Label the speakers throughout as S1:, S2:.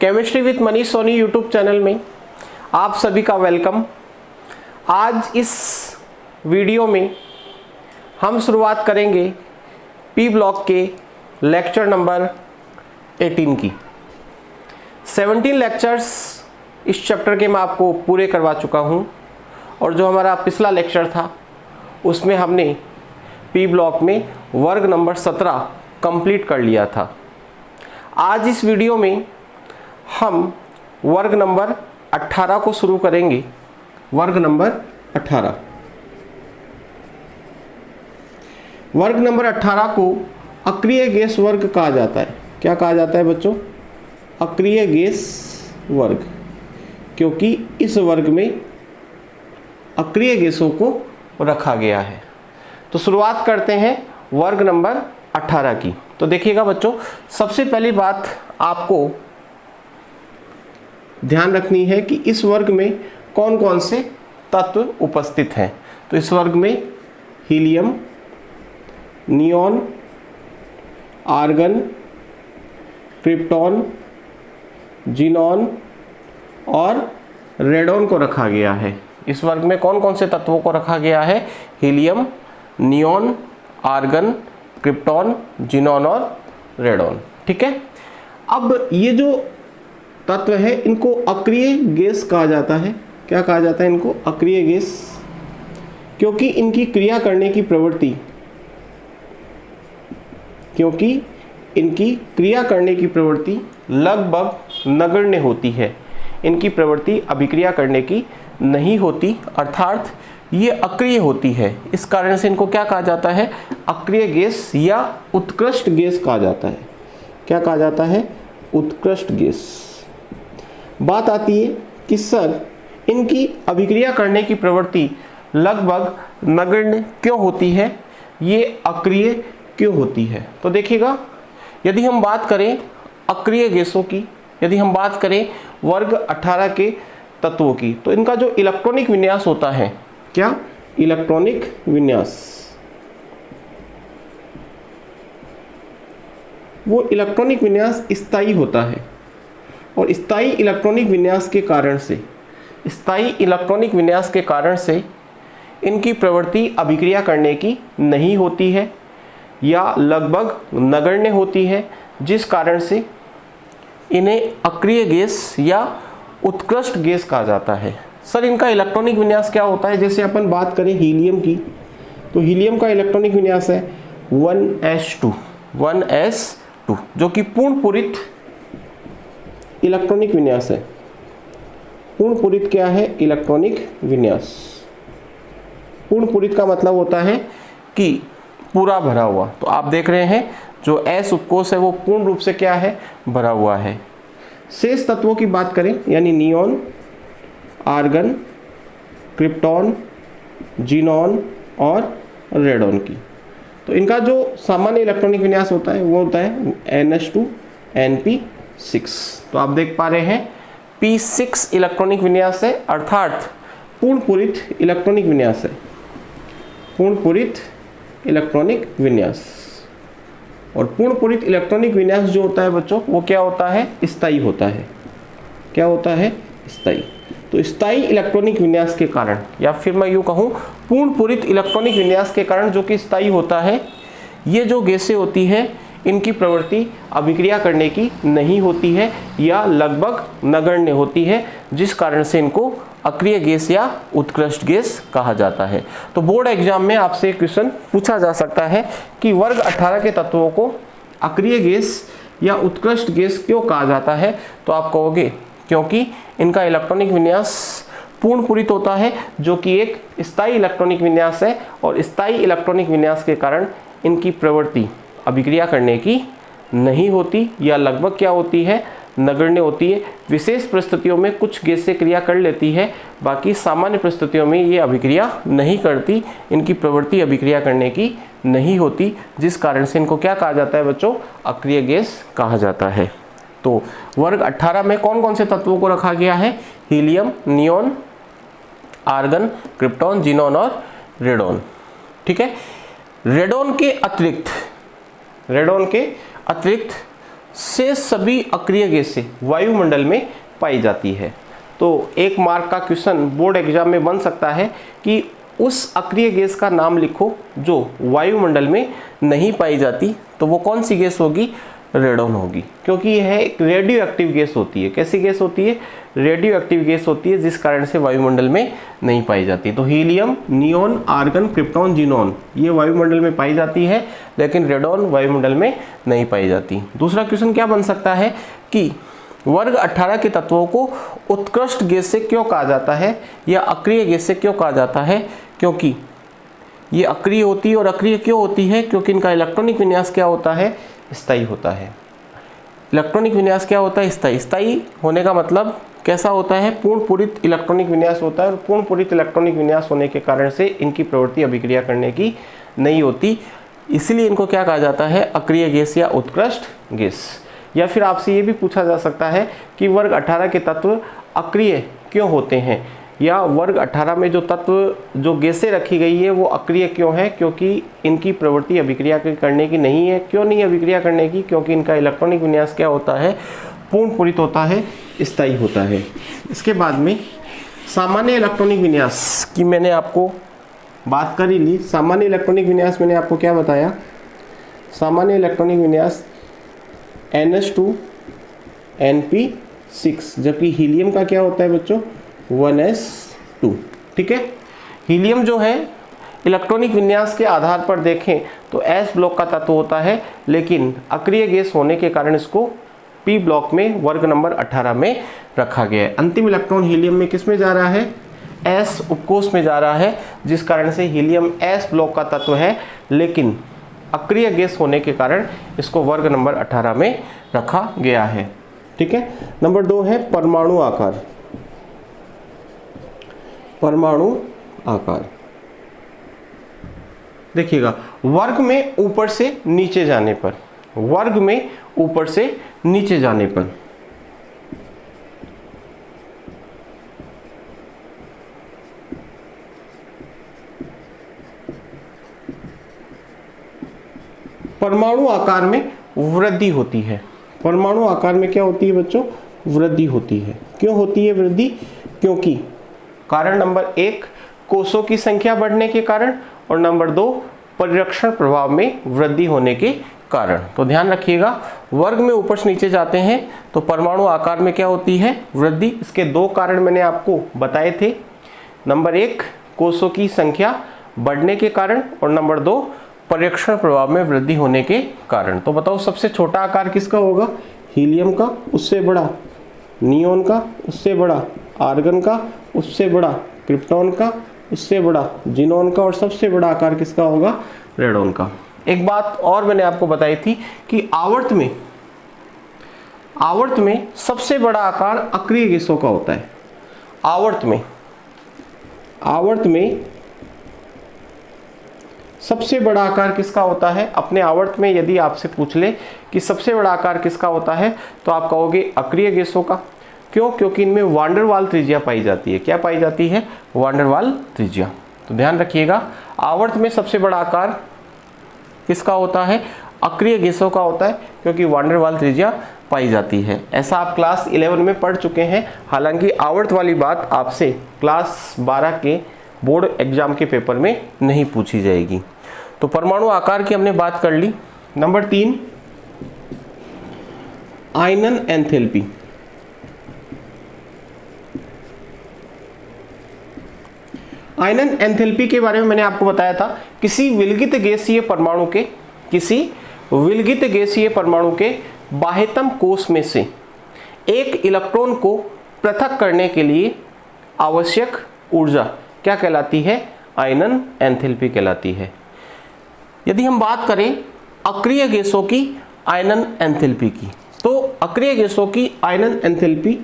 S1: Chemistry with Manish Soni YouTube channel में आप सभी का वेलकम। आज इस वीडियो में हम शुरुआत करेंगे पी ब्लॉक के लेक्चर नंबर 18 की। 17 लेक्चर्स इस चैप्टर के मैं आपको पूरे करवा चुका हूं और जो हमारा पिछला लेक्चर था उसमें हमने पी ब्लॉक में वर्ग नंबर 17 कंप्लीट कर लिया था। आज इस वीडियो में हम वर्ग नंबर 18 को शुरू करेंगे। वर्ग नंबर 18, वर्ग नंबर 18 को अक्रिय गैस वर्ग कहा जाता है। क्या कहा जाता है बच्चों? अक्रिय गैस वर्ग, क्योंकि इस वर्ग में अक्रिय गैसों को रखा गया है। तो शुरुआत करते हैं वर्ग नंबर 18 की। तो देखिएगा बच्चों, सबसे पहली बात आपको ध्यान रखनी है कि इस वर्ग में कौन कौन से तत्व उपस्थित हैं। तो इस वर्ग में helium, neon, argon, krypton, xenon और रेडॉन को रखा गया है। इस वर्ग में कौन कौन से तत्वों को रखा गया है? Helium, neon, argon, krypton, xenon और रेडॉन। ठीक है। अब ये जो तत्व है इनको अक्रिय गैस कहा जाता है। क्या कहा जाता है इनको? अक्रिय गैस, क्योंकि इनकी क्रिया करने की प्रवृत्ति लगभग नगण्य होती है। इनकी प्रवृत्ति अभिक्रिया करने की नहीं होती, अर्थात ये अक्रिय होती है। इस कारण से इनको क्या कहा जाता है? अक्रिय गैस या उत्कृष्ट गैस कहा जाता है। क्या कहा जाता है? उत्कृष्ट गैस। बात आती है कि सर इनकी अभिक्रिया करने की प्रवृत्ति लगभग नगण्य क्यों होती है, ये अक्रिय क्यों होती है? तो देखिएगा, यदि हम बात करें अक्रिय गैसों की, यदि हम बात करें वर्ग 18 के तत्वों की, तो इनका जो इलेक्ट्रॉनिक विन्यास होता है, क्या? इलेक्ट्रॉनिक विन्यास, वो इलेक्ट्रॉनिक विन्यास स्थायी होता है। और स्थायी इलेक्ट्रॉनिक विन्यास के कारण से इनकी प्रवृत्ति अभिक्रिया करने की नहीं होती है या लगभग नगण्य होती है, जिस कारण से इन्हें अक्रिय गैस या उत्कृष्ट गैस कहा जाता है। सर इनका इलेक्ट्रॉनिक विन्यास क्या होता है? जैसे अपन बात करें हीलियम की, तो हीलियम का इलेक्ट्रॉनिक विन्यास है 1s2, जो कि पूर्ण पूरित इलेक्ट्रॉनिक विन्यास है। पूर्ण पूरित क्या है? इलेक्ट्रॉनिक विन्यास। पूर्ण पूरित का मतलब होता है कि पूरा भरा हुआ। तो आप देख रहे हैं जो S उपकोष है वो पूर्ण रूप से क्या है? भरा हुआ है। शेष तत्वों की बात करें, यानी नियॉन, आर्गन, क्रिप्टॉन, जीनॉन और रेडॉन की, तो इनका जो सामान्य इलेक्ट्रॉनिक विन्यास होता है वो होता है NH2 NP6। तो आप देख पा रहे हैं P6 इलेक्ट्रॉनिक विन्यास है, अर्थात पूर्ण पूरित इलेक्ट्रॉनिक विन्यास है। पूर्ण पूरित इलेक्ट्रॉनिक विन्यास। और पूर्ण पूरित इलेक्ट्रॉनिक विन्यास जो होता है बच्चों, वो क्या होता है? स्थायी होता है। क्या होता है? स्थायी। तो स्थायी इलेक्ट्रॉनिक विन्यास के कारण, या फिर मैं यूँ कहूँ पूर्ण पूरित इलेक्ट्रॉनिक विन्यास के कारण जो कि स्थायी होता है, ये जो गैसें होती है इनकी प्रवृत्ति अभिक्रिया करने की नहीं होती है या लगभग नगण्य होती है, जिस कारण से इनको अक्रिय गैस या उत्कृष्ट गैस कहा जाता है। तो बोर्ड एग्जाम में आपसे क्वेश्चन पूछा जा सकता है कि वर्ग 18 के तत्वों को अक्रिय गैस या उत्कृष्ट गैस क्यों कहा जाता है? तो आप कहोगे क्योंकि इनका इलेक्ट्रॉनिक विन्यास पूर्ण पूरित होता है, जो कि एक स्थायी इलेक्ट्रॉनिक विन्यास है। और स्थायी इलेक्ट्रॉनिक विन्यास के कारण इनकी प्रवृत्ति अभिक्रिया करने की नहीं होती या लगभग क्या होती है? नगण्य होती है। विशेष परिस्थितियों में कुछ गैसें क्रिया कर लेती है, बाकी सामान्य परिस्थितियों में ये अभिक्रिया नहीं करती। इनकी प्रवृत्ति अभिक्रिया करने की नहीं होती, जिस कारण से इनको क्या कहा जाता है बच्चों? अक्रिय गैस कहा जाता है। तो वर्ग 18 में कौन कौन से तत्वों को रखा गया है? Helium, neon, argon, krypton, xenon और रेडॉन। ठीक है। रेडॉन के अतिरिक्त शेष सभी अक्रिय गैसें वायुमंडल में पाई जाती है। तो 1 मार्क का क्वेश्चन बोर्ड एग्जाम में बन सकता है कि उस अक्रिय गैस का नाम लिखो जो वायुमंडल में नहीं पाई जाती। तो वो कौन सी गैस होगी? रेडॉन होगी, क्योंकि यह एक रेडियो एक्टिव गैस होती है। कैसी गैस होती है? रेडियो एक्टिव गैस होती है, जिस कारण से वायुमंडल में नहीं पाई जाती। तो helium, neon, argon, krypton, xenon ये वायुमंडल में पाई जाती है, लेकिन रेडॉन वायुमंडल में नहीं पाई जाती। दूसरा क्वेश्चन क्या बन सकता है कि वर्ग 18 के तत्वों को उत्कृष्ट गैस से क्यों कहा जाता है या अक्रिय गैस से क्यों कहा जाता है? क्योंकि ये अक्रिय होती है। और अक्रिय क्यों होती है? क्योंकि इनका इलेक्ट्रॉनिक विन्यास क्या होता है? स्थायी होता है। इलेक्ट्रॉनिक विन्यास क्या होता है? स्थायी। स्थायी होने का मतलब कैसा होता है? पूर्ण पूरित इलेक्ट्रॉनिक विन्यास होता है। और पूर्ण पूरित इलेक्ट्रॉनिक विन्यास होने के कारण से इनकी प्रवृत्ति अभिक्रिया करने की नहीं होती, इसलिए इनको क्या कहा जाता है? अक्रिय गैस या उत्कृष्ट गैस। या फिर आपसे ये भी पूछा जा सकता है कि वर्ग 18 के तत्व अक्रिय क्यों होते हैं, या वर्ग 18 में जो तत्व जो गैसें रखी गई है वो अक्रिय क्यों है? क्योंकि इनकी प्रवृत्ति अभिक्रिया करने की नहीं है। क्यों नहीं अभिक्रिया करने की? क्योंकि इनका इलेक्ट्रॉनिक विन्यास क्या होता है? पूर्ण पूरित होता है, स्थायी होता है। इसके बाद में सामान्य इलेक्ट्रॉनिक विन्यास की मैंने आपको बात कर ही ली। सामान्य इलेक्ट्रॉनिक विन्यास मैंने आपको क्या बताया? सामान्य इलेक्ट्रॉनिक विन्यास NH2 NP6, जबकि हीलियम का क्या होता है बच्चों? 1s2। ठीक है, हीलियम जो है इलेक्ट्रॉनिक विन्यास के आधार पर देखें तो s ब्लॉक का तत्व होता है, लेकिन अक्रिय गैस होने के कारण इसको p ब्लॉक में वर्ग नंबर 18 में रखा गया है। अंतिम इलेक्ट्रॉन हीलियम में किस में जा रहा है? s उपकोष में जा रहा है, जिस कारण से हीलियम s ब्लॉक का तत्व है, लेकिन अक्रिय गैस होने के कारण इसको वर्ग नंबर 18 में रखा गया है। ठीक है। नंबर 2 है परमाणु आकार। परमाणु आकार देखिएगा, वर्ग में ऊपर से नीचे जाने पर, वर्ग में ऊपर से नीचे जाने पर परमाणु आकार में वृद्धि होती है। परमाणु आकार में क्या होती है बच्चों? वृद्धि होती है। क्यों होती है वृद्धि? क्योंकि कारण नंबर 1 कोषों की संख्या बढ़ने के कारण, और नंबर 2 परिरक्षण प्रभाव में वृद्धि होने के कारण। तो ध्यान रखिएगा, वर्ग में ऊपर से नीचे जाते हैं तो परमाणु आकार में क्या होती है? वृद्धि। इसके 2 कारण मैंने आपको बताए थे। नंबर 1 कोषों की संख्या बढ़ने के कारण, और नंबर 2 परिरक्षण प्रभाव में वृद्धि होने के कारण। तो बताओ सबसे छोटा आकार किसका होगा? हीलियम का, उससे बड़ा नियोन का, उससे बड़ा आर्गन का, उससे बड़ा क्रिप्टॉन का, उससे बड़ा जिनॉन का, और सबसे बड़ा आकार किसका होगा? रेडॉन का। एक बात और मैंने आपको बताई थी कि आवर्त में सबसे बड़ा आकार अक्रिय गैसों का होता है। आवर्त में सबसे बड़ा आकार किसका होता है? अपने आवर्त में यदि आपसे पूछ ले कि सबसे बड़ा आकार किसका होता है, तो आप कहोगे अक्रिय गैसों का। क्यों? क्योंकि इनमें वान डेर वाल त्रिज्या पाई जाती है। क्या पाई जाती है? वान डेर वाल त्रिज्या। तो ध्यान रखिएगा, आवर्त में सबसे बड़ा आकार किसका होता है? अक्रिय गैसों का होता है, क्योंकि वान डेर वाल त्रिज्या पाई जाती है। ऐसा आप क्लास 11 में पढ़ चुके हैं। हालांकि आवर्त वाली बात आपसे क्लास 12 के बोर्ड एग्जाम के पेपर में नहीं पूछी जाएगी। तो परमाणु आकार की हमने बात कर ली। नंबर 3 आयनन एंथैल्पी। आयनन एंथैल्पी के बारे में मैंने आपको बताया था, किसी विलगित गैसीय परमाणु के बाह्यतम कोश में से एक इलेक्ट्रॉन को पृथक करने के लिए आवश्यक ऊर्जा क्या कहलाती है? आयनन एंथैल्पी कहलाती है। यदि हम बात करें अक्रिय गैसों की आयनन एंथैल्पी की, तो अक्रिय गैसों की आयनन एंथैल्पी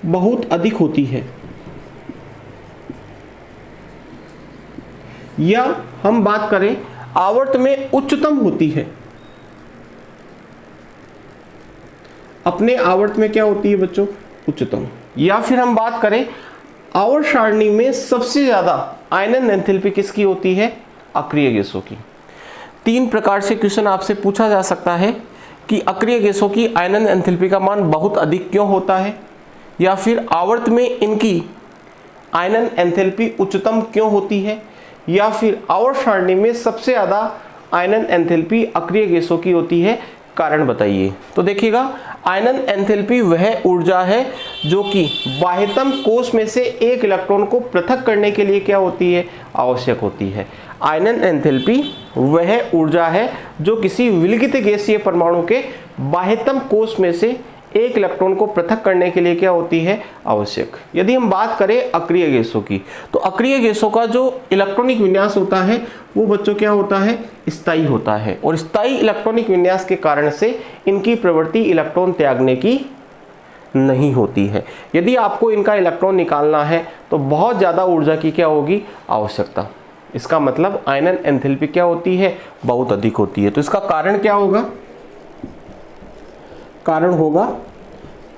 S1: बहुत अधिक होती है, या हम बात करें आवर्त में उच्चतम होती है। अपने आवर्त में क्या होती है बच्चों? उच्चतम। या फिर हम बात करें आवर्त सारणी में सबसे ज्यादा आयनन एंथैल्पी किसकी होती है? अक्रिय गैसों की। 3 प्रकार से क्वेश्चन आपसे पूछा जा सकता है कि अक्रिय गैसों की आयनन एंथैल्पी का मान बहुत अधिक क्यों होता है, या फिर आवर्त में इनकी आयनन एंथैल्पी उच्चतम क्यों होती है, या फिर आवर्त सारणी में सबसे ज़्यादा आयनन एंथैल्पी अक्रिय गैसों की होती है, कारण बताइए। तो देखिएगा, आयनन एंथैल्पी वह ऊर्जा है जो कि बाह्यतम कोश में से एक इलेक्ट्रॉन को पृथक करने के लिए क्या होती है, आवश्यक होती है। आयनन एंथैल्पी वह ऊर्जा है जो किसी विलगित गैसीय परमाणु के बाह्यतम कोश में से एक इलेक्ट्रॉन को पृथक करने के लिए क्या होती है, आवश्यक। यदि हम बात करें अक्रिय गैसों की, तो अक्रिय गैसों का जो इलेक्ट्रॉनिक विन्यास होता है वो बच्चों क्या होता है, स्थायी होता है। और स्थायी इलेक्ट्रॉनिक विन्यास के कारण से इनकी प्रवृत्ति इलेक्ट्रॉन त्यागने की नहीं होती है। यदि आपको इनका इलेक्ट्रॉन निकालना है तो बहुत ज़्यादा ऊर्जा की क्या होगी, आवश्यकता। इसका मतलब आयनन एंथैल्पी क्या होती है, बहुत अधिक होती है। तो इसका कारण क्या होगा, कारण होगा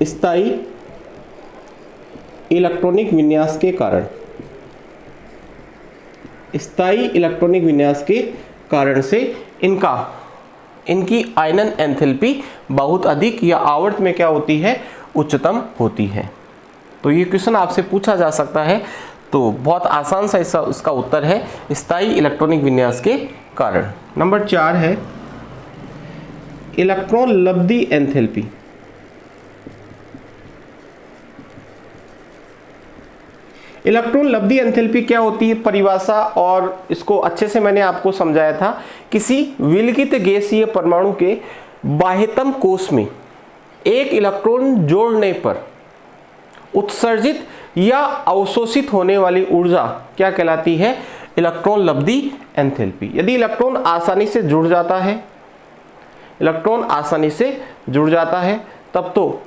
S1: स्थायी इलेक्ट्रॉनिक विन्यास के कारण। स्थायी इलेक्ट्रॉनिक विन्यास के कारण से इनकी आयनन एंथैल्पी बहुत अधिक या आवर्त में क्या होती है, उच्चतम होती है। तो ये क्वेश्चन आपसे पूछा जा सकता है, तो बहुत आसान सा इसका उत्तर है स्थायी इलेक्ट्रॉनिक विन्यास के कारण। नंबर 4 है इलेक्ट्रॉन लब्धि एंथैल्पी। इलेक्ट्रॉन लब्धि एंथैल्पी क्या होती है, परिभाषा और इसको अच्छे से मैंने आपको समझाया था। किसी विलगित गैसीय परमाणु के बाह्यतम कोश में एक इलेक्ट्रॉन जोड़ने पर उत्सर्जित या अवशोषित होने वाली ऊर्जा क्या कहलाती है, इलेक्ट्रॉन लब्धि एंथैल्पी। यदि इलेक्ट्रॉन आसानी से जुड़ जाता है, तब तो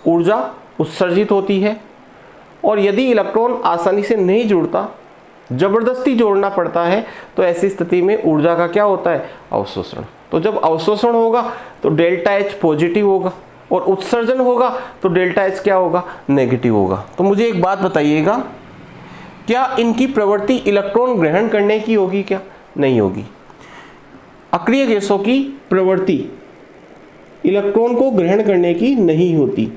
S1: ऊर्जा उत्सर्जित होती है। और यदि इलेक्ट्रॉन आसानी से नहीं जुड़ता, जबरदस्ती जोड़ना पड़ता है, तो ऐसी स्थिति में ऊर्जा का क्या होता है, अवशोषण। तो जब अवशोषण होगा तो डेल्टा H पॉजिटिव होगा, और उत्सर्जन होगा तो डेल्टा H क्या होगा, नेगेटिव होगा। तो मुझे एक बात बताइएगा, क्या इनकी प्रवृत्ति इलेक्ट्रॉन ग्रहण करने की होगी, क्या नहीं होगी। अक्रिय गैसों की प्रवृत्ति इलेक्ट्रॉन को ग्रहण करने की नहीं होती,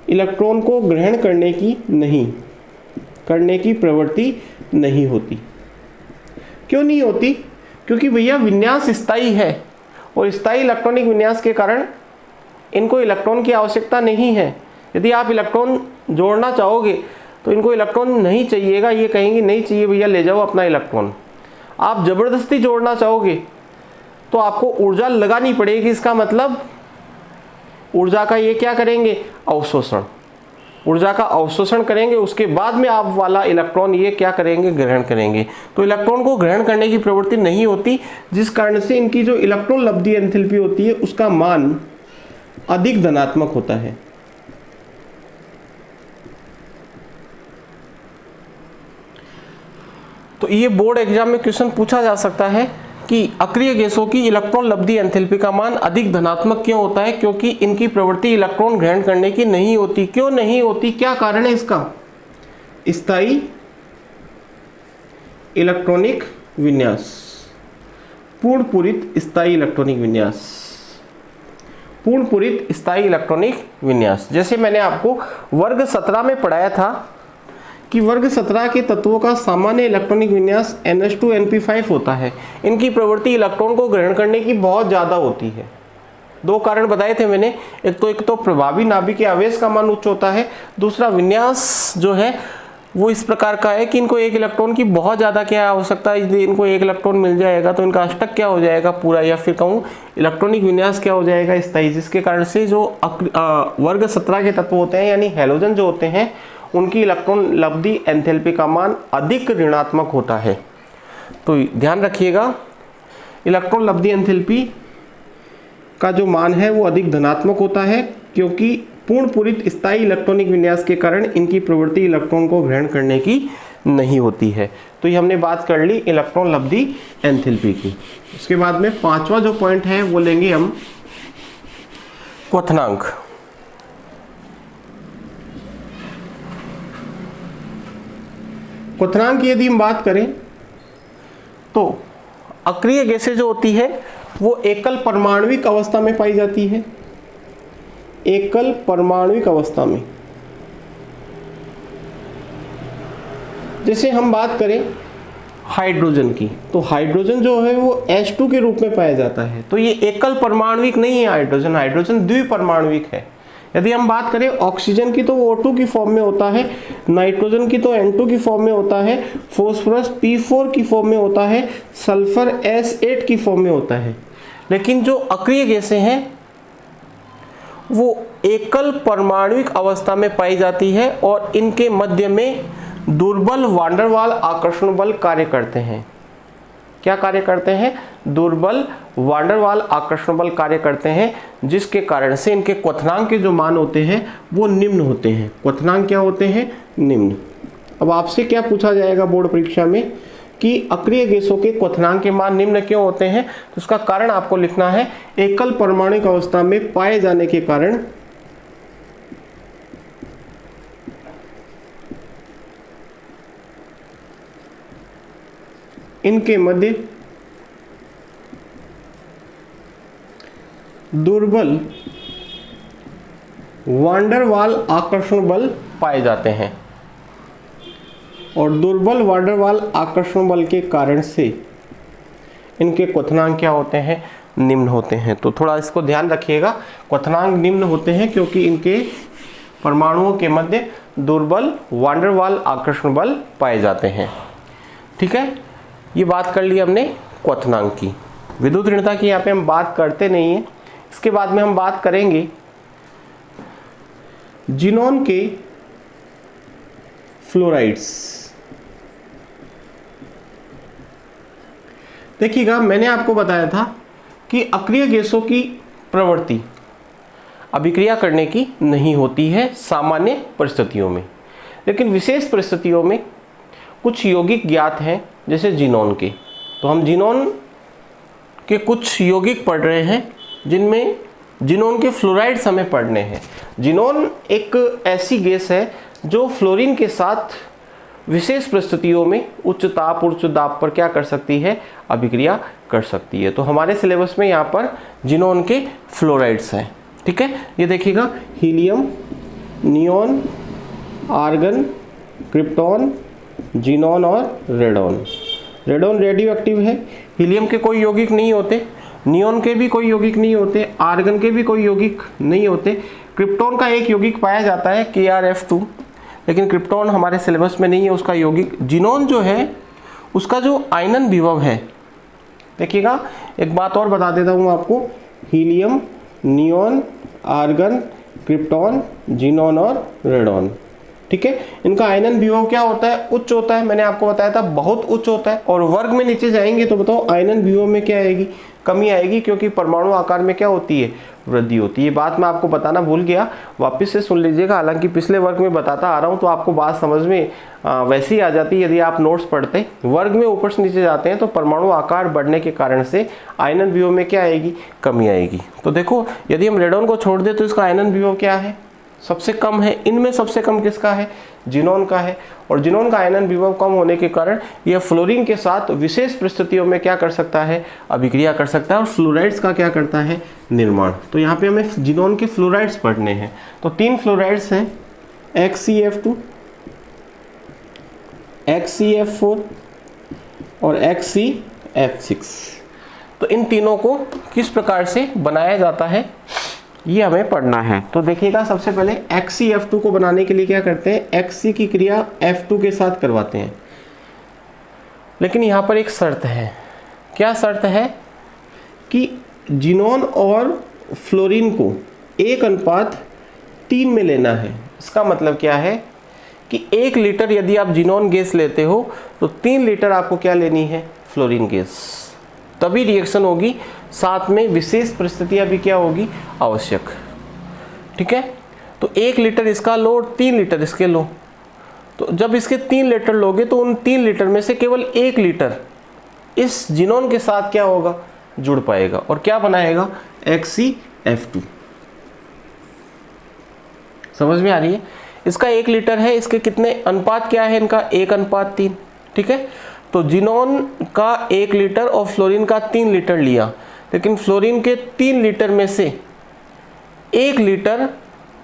S1: इलेक्ट्रॉन को ग्रहण करने की प्रवृत्ति नहीं होती। क्यों नहीं होती, क्योंकि भैया विन्यास स्थायी है, और स्थायी इलेक्ट्रॉनिक विन्यास के कारण इनको इलेक्ट्रॉन की आवश्यकता नहीं है। यदि आप इलेक्ट्रॉन जोड़ना चाहोगे तो इनको इलेक्ट्रॉन नहीं चाहिएगा, ये कहेंगे नहीं चाहिए भैया, ले जाओ अपना इलेक्ट्रॉन। आप जबरदस्ती जोड़ना चाहोगे तो आपको ऊर्जा लगानी पड़ेगी। इसका मतलब ऊर्जा का ये क्या करेंगे, अवशोषण। ऊर्जा का अवशोषण करेंगे, उसके बाद में आप वाला इलेक्ट्रॉन ये क्या करेंगे, ग्रहण करेंगे। तो इलेक्ट्रॉन को ग्रहण करने की प्रवृत्ति नहीं होती, जिस कारण से इनकी जो इलेक्ट्रॉन लब्धि एंथैल्पी होती है उसका मान अधिक धनात्मक होता है। तो ये बोर्ड एग्जाम में क्वेश्चन पूछा जा सकता है कि अक्रिय गैसों की इलेक्ट्रॉन लब्धि एंथैल्पी का मान अधिक धनात्मक क्यों होता है, क्योंकि इनकी प्रवृत्ति इलेक्ट्रॉन ग्रहण करने की नहीं होती। क्यों नहीं होती, क्या कारण है इसका, स्थायी इलेक्ट्रॉनिक विन्यास, पूर्णपूरित स्थायी इलेक्ट्रॉनिक विन्यास, पूर्णपूरित स्थायी इलेक्ट्रॉनिक विन्यास। जैसे मैंने आपको वर्ग 17 में पढ़ाया था कि वर्ग 17 के तत्वों का सामान्य इलेक्ट्रॉनिक विन्यास NH2NP5 होता है। इनकी प्रवृत्ति इलेक्ट्रॉन को ग्रहण करने की बहुत ज़्यादा होती है। दो कारण बताए थे मैंने, एक तो प्रभावी नाभिक के आवेश का मान उच्च होता है, दूसरा विन्यास जो है वो इस प्रकार का है कि इनको एक इलेक्ट्रॉन की बहुत ज़्यादा क्या आवश्यकता है। यदि इनको एक इलेक्ट्रॉन मिल जाएगा तो इनका अष्टक क्या हो जाएगा पूरा, या फिर कहूँ इलेक्ट्रॉनिक विन्यास क्या हो जाएगा, स्थायी। जिसके कारण से जो वर्ग 17 के तत्व होते हैं यानी हैलोजन जो होते हैं उनकी इलेक्ट्रॉन लब्धि एंथैल्पी का मान अधिक ऋणात्मक होता है। तो ध्यान रखिएगा, इलेक्ट्रॉन लब्धि एंथैल्पी का जो मान है वो अधिक धनात्मक होता है, क्योंकि पूर्णपूरित स्थायी इलेक्ट्रॉनिक विन्यास के कारण इनकी प्रवृत्ति इलेक्ट्रॉन को ग्रहण करने की नहीं होती है। तो ये हमने बात कर ली इलेक्ट्रॉन लब्धि एंथैल्पी की। उसके बाद में पांचवा जो पॉइंट है वो लेंगे हम क्वथनांक। क्वथनांक की यदि हम बात करें तो अक्रिय गैसें जो होती है वो एकल परमाणुविक अवस्था में पाई जाती है, एकल परमाणुविक अवस्था में। जैसे हम बात करें हाइड्रोजन की, तो हाइड्रोजन जो है वो H2 के रूप में पाया जाता है, तो ये एकल परमाणुविक नहीं है हाइड्रोजन, हाइड्रोजन द्विपरमाणुविक है। यदि हम बात करें ऑक्सीजन की तो वो O2 की फॉर्म में होता है, नाइट्रोजन की तो N2 की फॉर्म में होता है, फॉस्फोरस P4 की फॉर्म में होता है, सल्फर S8 की फॉर्म में होता है। लेकिन जो अक्रिय गैसें हैं वो एकल परमाणुविक अवस्था में पाई जाती है और इनके मध्य में दुर्बल वान डेर वाल आकर्षण बल कार्य करते हैं। क्या कार्य करते हैं? दुर्बल वान डेर वाल आकर्षण बल कार्य करते हैं, जिसके कारण से इनके क्वथनांक के जो मान होते हैं वो निम्न होते हैं। क्वथनांक क्या होते हैं? निम्न। अब आपसे क्या पूछा जाएगा बोर्ड परीक्षा में कि अक्रिय गैसों के क्वथनांक के मान निम्न क्यों होते हैं, तो उसका कारण आपको लिखना है एकल परमाणुविक अवस्था में पाए जाने के कारण इनके मध्य दुर्बल वान डेर वाल आकर्षण बल पाए जाते हैं और दुर्बल वान डेर वाल आकर्षण बल के कारण से इनके क्वथनांक क्या होते हैं? निम्न होते हैं। तो थोड़ा इसको ध्यान रखिएगा, क्वथनांक निम्न होते हैं क्योंकि इनके परमाणुओं के मध्य दुर्बल वान डेर वाल आकर्षण बल पाए जाते हैं। ठीक है, ये बात कर ली हमने क्वथनांक की। विद्युत ऋणता की यहाँ पे हम बात करते नहीं है। इसके बाद में हम बात करेंगे जिनोन के फ्लोराइड्स। देखिएगा, मैंने आपको बताया था कि अक्रिय गैसों की प्रवृत्ति अभिक्रिया करने की नहीं होती है सामान्य परिस्थितियों में, लेकिन विशेष परिस्थितियों में कुछ यौगिक ज्ञात हैं, जैसे जिनोन के। तो हम जिनोन के कुछ यौगिक पढ़ रहे हैं जिनमें जिनोन के फ्लोराइड्स हमें पढ़ने हैं। जिनोन एक ऐसी गैस है जो फ्लोरीन के साथ विशेष परिस्थितियों में उच्च ताप और उच्च दाब पर क्या कर सकती है? अभिक्रिया कर सकती है। तो हमारे सिलेबस में यहाँ पर जिनोन के फ्लोराइड्स हैं। ठीक है, ये देखिएगा, helium, neon, argon, krypton, xenon और रेडोन। रेडोन रेडियो एक्टिव है। हीलियम के कोई यौगिक नहीं होते, नियोन के भी कोई यौगिक नहीं होते, आर्गन के भी कोई यौगिक नहीं होते। क्रिप्टॉन का एक यौगिक पाया जाता है KrF2, लेकिन क्रिप्टॉन हमारे सिलेबस में नहीं है उसका यौगिक। जिनोन जो है उसका जो आयनन विभव है, देखिएगा एक बात और बता देता हूँ आपको, helium, neon, argon, krypton, xenon और रेडोन। ठीक है, इनका आयनन विभव क्या होता है? उच्च होता है। मैंने आपको बताया था बहुत उच्च होता है। और वर्ग में नीचे जाएंगे तो बताओ आयनन विभव में क्या आएगी? कमी आएगी, क्योंकि परमाणु आकार में क्या होती है? वृद्धि होती है। ये बात मैं आपको बताना भूल गया, वापस से सुन लीजिएगा। हालांकि पिछले वर्ग में बताता आ रहा हूँ तो आपको बात समझ में वैसे ही आ जाती है यदि आप नोट्स पढ़ते। वर्ग में ऊपर से नीचे जाते हैं तो परमाणु आकार बढ़ने के कारण से आयनन विभव में क्या आएगी? कमी आएगी। तो देखो, यदि हम रेडोन को छोड़ दें तो इसका आयनन विभव क्या है? सबसे कम है। इनमें सबसे कम किसका है? जिनोन का है। और जिनोन का आयनन विभव कम होने के कारण यह फ्लोरीन के साथ विशेष परिस्थितियों में क्या कर सकता है? अभिक्रिया कर सकता है और फ्लोराइड्स का क्या करता है? निर्माण। तो यहाँ पे हमें जिनोन के फ्लोराइड्स पढ़ने हैं। तो 3 फ्लोराइड्स हैं, XCF2, XCF4 और XCF6। तो इन तीनों को किस प्रकार से बनाया जाता है ये हमें पढ़ना है। तो देखिएगा, सबसे पहले XCF2 को बनाने के लिए क्या करते हैं? Xc की क्रिया F2 के साथ करवाते हैं। लेकिन यहाँ पर एक शर्त है। क्या शर्त है? कि जिनोन और फ्लोरीन को 1:3 में लेना है। इसका मतलब क्या है कि 1 लीटर यदि आप जिनोन गैस लेते हो तो 3 लीटर आपको क्या लेनी है? Fluorine gas. तभी रिएक्शन होगी, साथ में विशेष परिस्थितियां भी क्या होगी? आवश्यक। ठीक है, तो 1 लीटर इसका लो, 3 लीटर इसके लो। तो जब इसके 3 लीटर लोगे तो उन 3 लीटर में से केवल 1 लीटर इस जिनोन के साथ क्या होगा? जुड़ पाएगा और क्या बनाएगा? XCF2। समझ में आ रही है? इसका 1 लीटर है, इसके कितने अनुपात क्या है? इनका 1:3। ठीक है, तो जिनोन का 1 लीटर और फ्लोरीन का 3 लीटर लिया, लेकिन फ्लोरीन के 3 लीटर में से 1 लीटर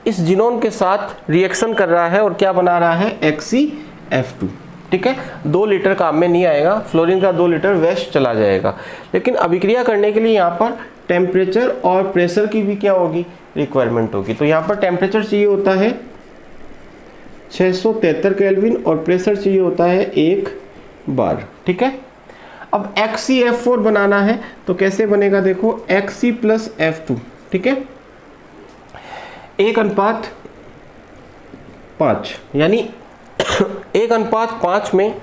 S1: इस जिनोन के साथ रिएक्शन कर रहा है और क्या बना रहा है, HCF2। ठीक है, 2 लीटर काम में नहीं आएगा, फ्लोरीन का 2 लीटर वेस्ट चला जाएगा। लेकिन अभिक्रिया करने के लिए यहाँ पर टेम्परेचर और प्रेशर की भी क्या होगी, रिक्वायरमेंट होगी। तो यहाँ पर टेम्परेचर चाहिए होता है 673 केल्विन और प्रेशर चाहिए होता है 1 बार। ठीक है, अब HCF4 बनाना है तो कैसे बनेगा, देखो Xc प्लस F2। ठीक है, 1:5 यानी 1:5 में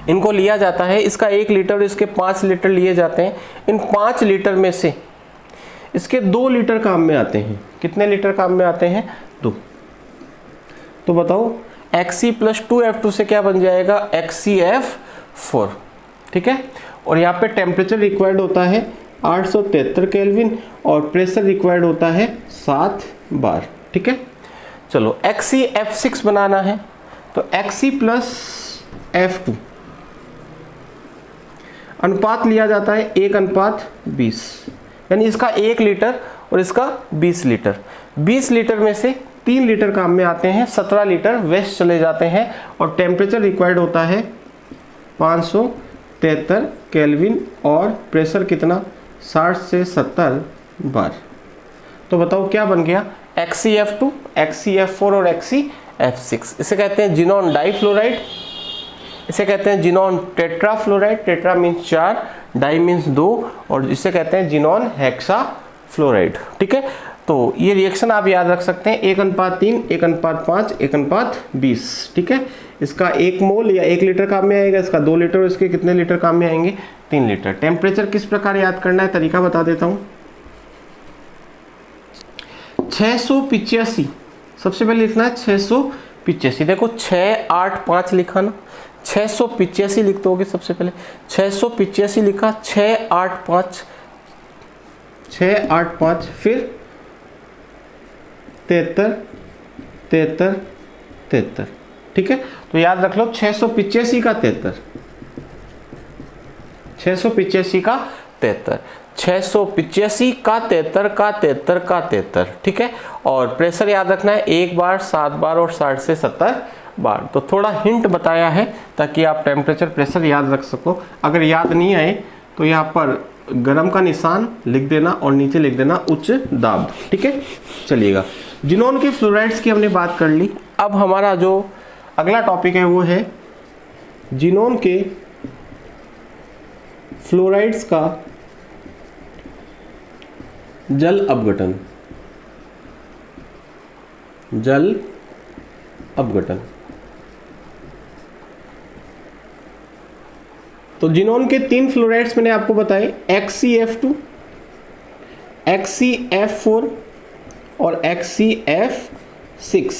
S1: इनको लिया जाता है। इसका 1 लीटर और इसके 5 लीटर लिए जाते हैं। इन 5 लीटर में से इसके 2 लीटर काम में आते हैं। कितने लीटर काम में आते हैं, 2। तो बताओ Xc प्लस 2F2 से क्या बन जाएगा, HCF4। ठीक है, और यहाँ पे टेम्परेचर रिक्वायर्ड होता है 873 केल्विन और प्रेशर रिक्वायर्ड होता है 7 बार। ठीक है, चलो HCF6 बनाना है तो Xc प्लस F2 अनुपात लिया जाता है 1:20, यानी इसका 1 लीटर और इसका 20 लीटर। 20 लीटर में से 3 लीटर काम में आते हैं, 17 लीटर वेस्ट चले जाते हैं और टेम्परेचर रिक्वायर्ड होता है 573 केल्विन और प्रेशर कितना, 60 से 70 बार। तो बताओ क्या बन गया, HCF2, HCF4 और HCF6। इसे कहते हैं जिनोन डाइफ्लोराइड, इसे कहते हैं xenon tetrafluoride. Tetra means 4, di means 2 और इसे कहते हैं जिनोन हेक्साफ्लोराइड। ठीक है, तो ये रिएक्शन आप याद रख सकते हैं 1:3, 1:5, 1:20। ठीक है, इसका 1 मोल या 1 लीटर काम में आएगा, इसका 2 लीटर और इसके कितने लीटर काम में आएंगे, 3 लीटर। टेम्परेचर किस प्रकार याद करना है, तरीका बता देता हूँ। 685 सबसे पहले लिखना है 685। देखो 685 लिखा ना, 685 लिख दोगे सबसे पहले। 685 लिखा, 685, फिर 73। ठीक है, तो याद रख लो 685 का 73, 685 का 73, 685 का 73 का 73 का 73। ठीक है, और प्रेशर याद रखना है 1 बार, 7 बार और 60 से 70 बार। तो थोड़ा हिंट बताया है ताकि आप टेम्परेचर प्रेशर याद रख सको। अगर याद नहीं आए तो यहाँ पर गरम का निशान लिख देना और नीचे लिख देना उच्च दाब। ठीक है, चलिएगा। जिनोन के फ्लोराइड्स की हमने बात कर ली। अब हमारा जो अगला टॉपिक है वो है जिनोन के फ्लोराइड्स का जल अपघटन। जल अपघटन। तो जिनोन के 3 फ्लोराइड्स मैंने आपको बताए, HCF2, HCF4 और HCF6।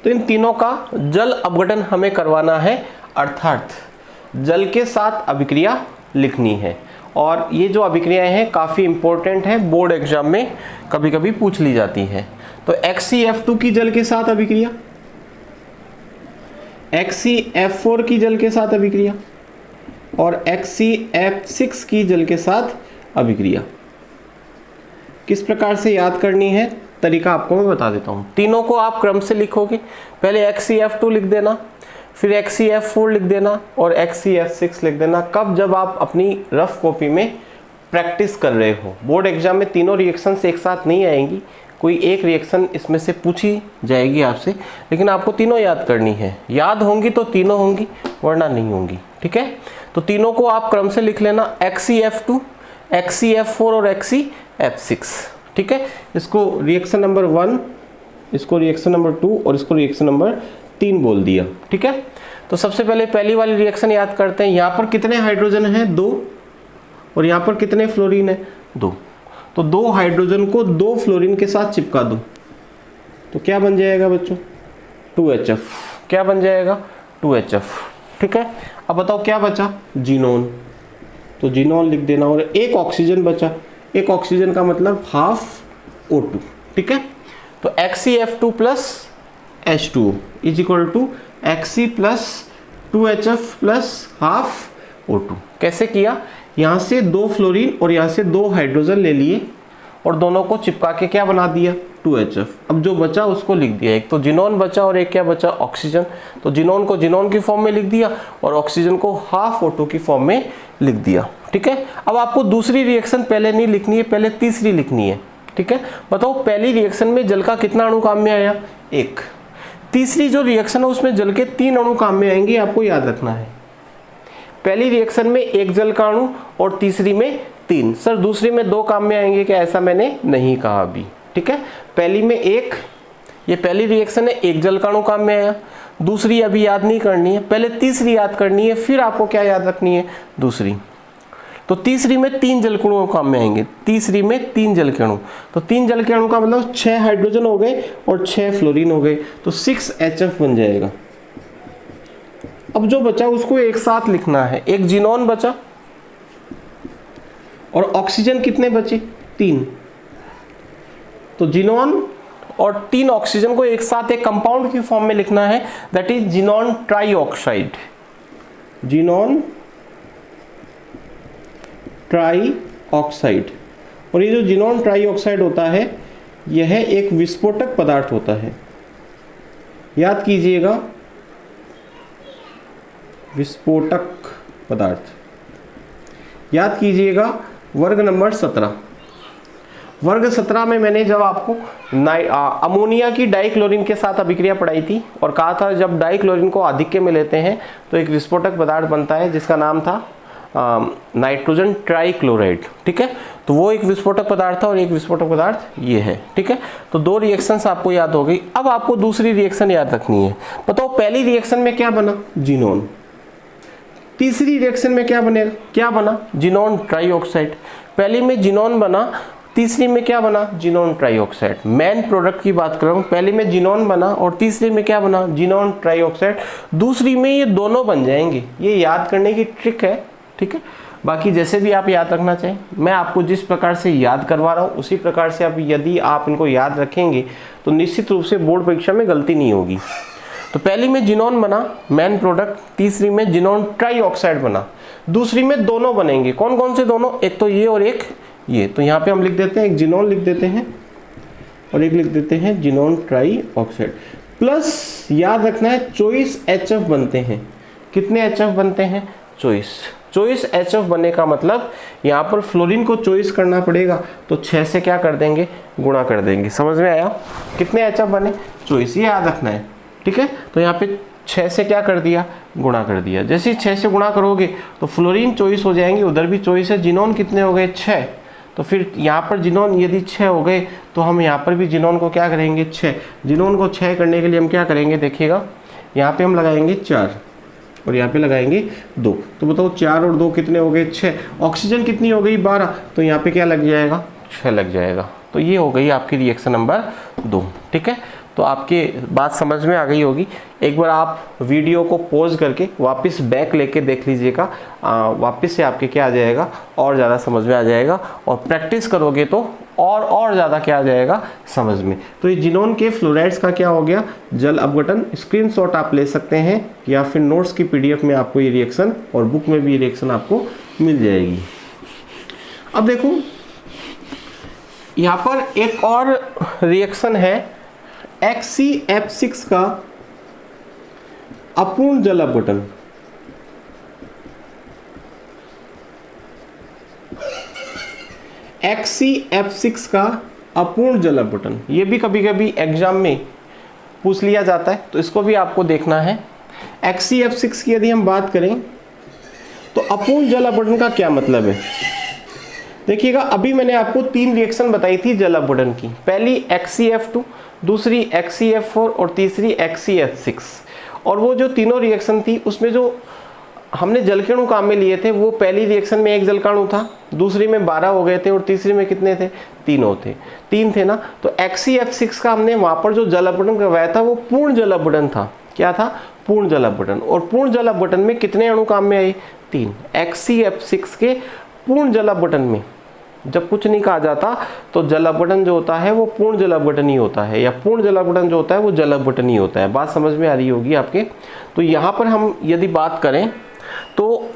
S1: तो इन तीनों का जल अपघटन हमें करवाना है, अर्थात जल के साथ अभिक्रिया लिखनी है। और ये जो अभिक्रियाएं हैं काफ़ी इंपॉर्टेंट है, बोर्ड एग्जाम में कभी कभी पूछ ली जाती है। तो HCF2 की जल के साथ अभिक्रिया, HCF4 की जल के साथ अभिक्रिया और HCF6 की जल के साथ अभिक्रिया किस प्रकार से याद करनी है, तरीका आपको मैं बता देता हूँ। तीनों को आप क्रम से लिखोगे, पहले HCF2 लिख देना, फिर HCF4 लिख देना और HCF6 लिख देना। कब, जब आप अपनी रफ कॉपी में प्रैक्टिस कर रहे हो। बोर्ड एग्जाम में तीनों रिएक्शंस एक साथ नहीं आएंगी, कोई एक रिएक्शन इसमें से पूछी जाएगी आपसे, लेकिन आपको तीनों याद करनी है। याद होंगी तो तीनों होंगी, वरना नहीं होंगी। ठीक है, तो तीनों को आप क्रम से लिख लेना, HCF2, HCF4 और HCF6। ठीक है, इसको रिएक्शन नंबर 1, इसको रिएक्शन नंबर 2 और इसको रिएक्शन नंबर 3 बोल दिया। ठीक है, तो सबसे पहले पहली वाली रिएक्शन याद करते हैं। यहाँ पर कितने हाइड्रोजन हैं, 2, और यहाँ पर कितने फ्लोरीन है, 2। तो 2 हाइड्रोजन को 2 फ्लोरीन के साथ चिपका दो तो क्या बन जाएगा बच्चों, 2HF। क्या बन जाएगा, 2HF। ठीक है, अब बताओ क्या बचा, जिनोन। तो जिनोन लिख देना और एक ऑक्सीजन बचा। एक ऑक्सीजन का मतलब हाफ O2। ठीक है, तो HCF2 plus H2O is equal to Xc plus 2HF plus half O2। कैसे किया, यहाँ से 2 फ्लोरीन और यहाँ से 2 हाइड्रोजन ले लिए और दोनों को चिपका के क्या बना दिया, 2HF। अब जो बचा उसको लिख दिया, एक तो जिनोन बचा और एक क्या बचा, ऑक्सीजन। तो जिनोन को जिनोन की फॉर्म में लिख दिया और ऑक्सीजन को हाफ O2 की फॉर्म में लिख दिया। ठीक है, अब आपको दूसरी रिएक्शन पहले नहीं लिखनी है, पहले तीसरी लिखनी है। ठीक है, बताओ पहली रिएक्शन में जल का कितना अणु काम में आया, 1। तीसरी जो रिएक्शन है उसमें जल के 3 अणु काम में आएंगे, आपको याद रखना है। पहली रिएक्शन में 1 जल का अणु और तीसरी में 3। सर दूसरी में 2 काम में आएंगे क्या, ऐसा मैंने नहीं कहा अभी। ठीक है, पहली में 1, ये पहली रिएक्शन है, 1 जल का अणु काम में आया। दूसरी अभी याद नहीं करनी है, पहले तीसरी याद करनी है, फिर आपको क्या याद रखनी है, दूसरी। तो तीसरी में 3 जल के अणु काम में आएंगे, तीसरी में 3 जल के अणु। तो 3 जल के अणु का मतलब 6 हाइड्रोजन हो गए और 6 फ्लोरीन हो गए, तो 6HF बन जाएगा। अब जो बचा उसको एक साथ लिखना है, एक जिनोन बचा और ऑक्सीजन कितने बचे, 3। तो जिनोन और 3 ऑक्सीजन को एक साथ एक कंपाउंड की फॉर्म में लिखना है, that is xenon trioxide. Xenon trioxide. और ये जो जिनोन ट्राईऑक्साइड होता है यह एक विस्फोटक पदार्थ होता है, याद कीजिएगा, विस्फोटक पदार्थ याद कीजिएगा। वर्ग नंबर 17, वर्ग 17 में मैंने जब आपको अमोनिया की डाइक्लोरीन के साथ अभिक्रिया पढ़ाई थी और कहा था जब डाइक्लोरीन को आधिक्य में लेते हैं तो एक विस्फोटक पदार्थ बनता है जिसका नाम था नाइट्रोजन ट्राइक्लोराइड। ठीक है, तो वो एक विस्फोटक पदार्थ था और एक विस्फोटक पदार्थ ये है। ठीक है, तो 2 रिएक्शंस आपको याद हो गई। अब आपको दूसरी रिएक्शन याद रखनी है। बताओ पहली रिएक्शन में क्या बना, जिनोन। तीसरी रिएक्शन में क्या बनेगा, क्या बना, जिनोन ट्राईऑक्साइड। पहली में जिनोन बना, तीसरी में क्या बना, जिनोन ट्राईऑक्साइड। मेन प्रोडक्ट की बात कर रहा हूँ, पहली में जिनोन बना और तीसरी में क्या बना, जिनोन ट्राईऑक्साइड। दूसरी में ये दोनों बन जाएंगे, ये याद करने की ट्रिक है। ठीक है, बाकी जैसे भी आप याद रखना चाहें, मैं आपको जिस प्रकार से याद करवा रहा हूँ उसी प्रकार से आप यदि आप इनको याद रखेंगे तो निश्चित रूप से बोर्ड परीक्षा में गलती नहीं होगी। तो पहली में जिनोन बना मेन प्रोडक्ट, तीसरी में जिनोन ट्राईऑक्साइड बना, दूसरी में दोनों बनेंगे। कौन कौन से दोनों, एक तो ये और एक ये। तो यहाँ पे हम लिख देते हैं, एक जिनोन लिख देते हैं और एक लिख देते हैं जिनोन ट्राईऑक्साइड। प्लस याद रखना है 24 HF बनते हैं। कितने HF बनते हैं, 24 HF बनने का मतलब यहाँ पर फ्लोरीन को 24 करना पड़ेगा, तो 6 से क्या कर देंगे, गुणा कर देंगे। समझ में आया, कितने HF बने, 24, ये याद रखना है। ठीक है, तो यहाँ पे 6 से क्या कर दिया, गुणा कर दिया। जैसे ही 6 से गुणा करोगे तो फ्लोरीन 24 हो जाएंगे, उधर भी 24 है। जिनोन कितने हो गए, 6। तो फिर यहाँ पर जिनोन यदि 6 हो गए तो हम यहाँ पर भी जिनोन को क्या करेंगे, 6। जिनोन को 6 करने के लिए हम क्या करेंगे, देखिएगा यहाँ पे हम लगाएंगे 4 और यहाँ पे लगाएंगे 2। तो बताओ 4 और 2 कितने हो गए, 6। ऑक्सीजन कितनी हो गई, 12। तो यहाँ पे क्या लग जाएगा, 6 लग जाएगा। तो ये हो गई आपकी रिएक्शन नंबर 2। ठीक है, तो आपकी बात समझ में आ गई होगी। एक बार आप वीडियो को पॉज करके वापस बैक लेके देख लीजिएगा, वापस से आपके क्या आ जाएगा, और ज़्यादा समझ में आ जाएगा। और प्रैक्टिस करोगे तो और ज़्यादा क्या आ जाएगा समझ में। तो ये जिनोन के फ्लोराइड्स का क्या हो गया, जल अपघटन। स्क्रीनशॉट आप ले सकते हैं या फिर नोट्स की PDF में आपको ये रिएक्शन और बुक में भी ये रिएक्शन आपको मिल जाएगी। अब देखो यहाँ पर एक और रिएक्शन है, HCF6 का अपूर्ण जल अपघटन। HCF6 का अपूर्ण जल अपघटन, ये भी कभी कभी एग्जाम में पूछ लिया जाता है, तो इसको भी आपको देखना है। HCF6 की यदि हम बात करें तो अपूर्ण जल अपघटन का क्या मतलब है, देखिएगा। अभी मैंने आपको 3 रिएक्शन बताई थी जल अपघटन की, पहली HCF2, दूसरी HCF4 और तीसरी HCF6। और वो जो तीनों रिएक्शन थी उसमें जो हमने जल के अणु काम में लिए थे, वो पहली रिएक्शन में 1 जल का अणु था, दूसरी में 12 हो गए थे और तीसरी में कितने थे, 3 थे ना। तो HCF6 का हमने वहाँ पर जो जल अपघटन करवाया था वो पूर्ण जल अपघटन था। क्या था, पूर्ण जल अपघटन। और पूर्ण जल अपघटन में कितने अणु काम में आए, 3। HCF6 के पूर्ण जल अपघटन में जब कुछ नहीं कहा जाता तो जल अपघटन जो होता है वो पूर्ण जल अपघटन ही होता है, या पूर्ण जल अपघटन जो होता है वो जल अपघटन ही होता है। बात समझ में आ रही होगी आपके। तो यहाँ पर हम यदि बात करें तो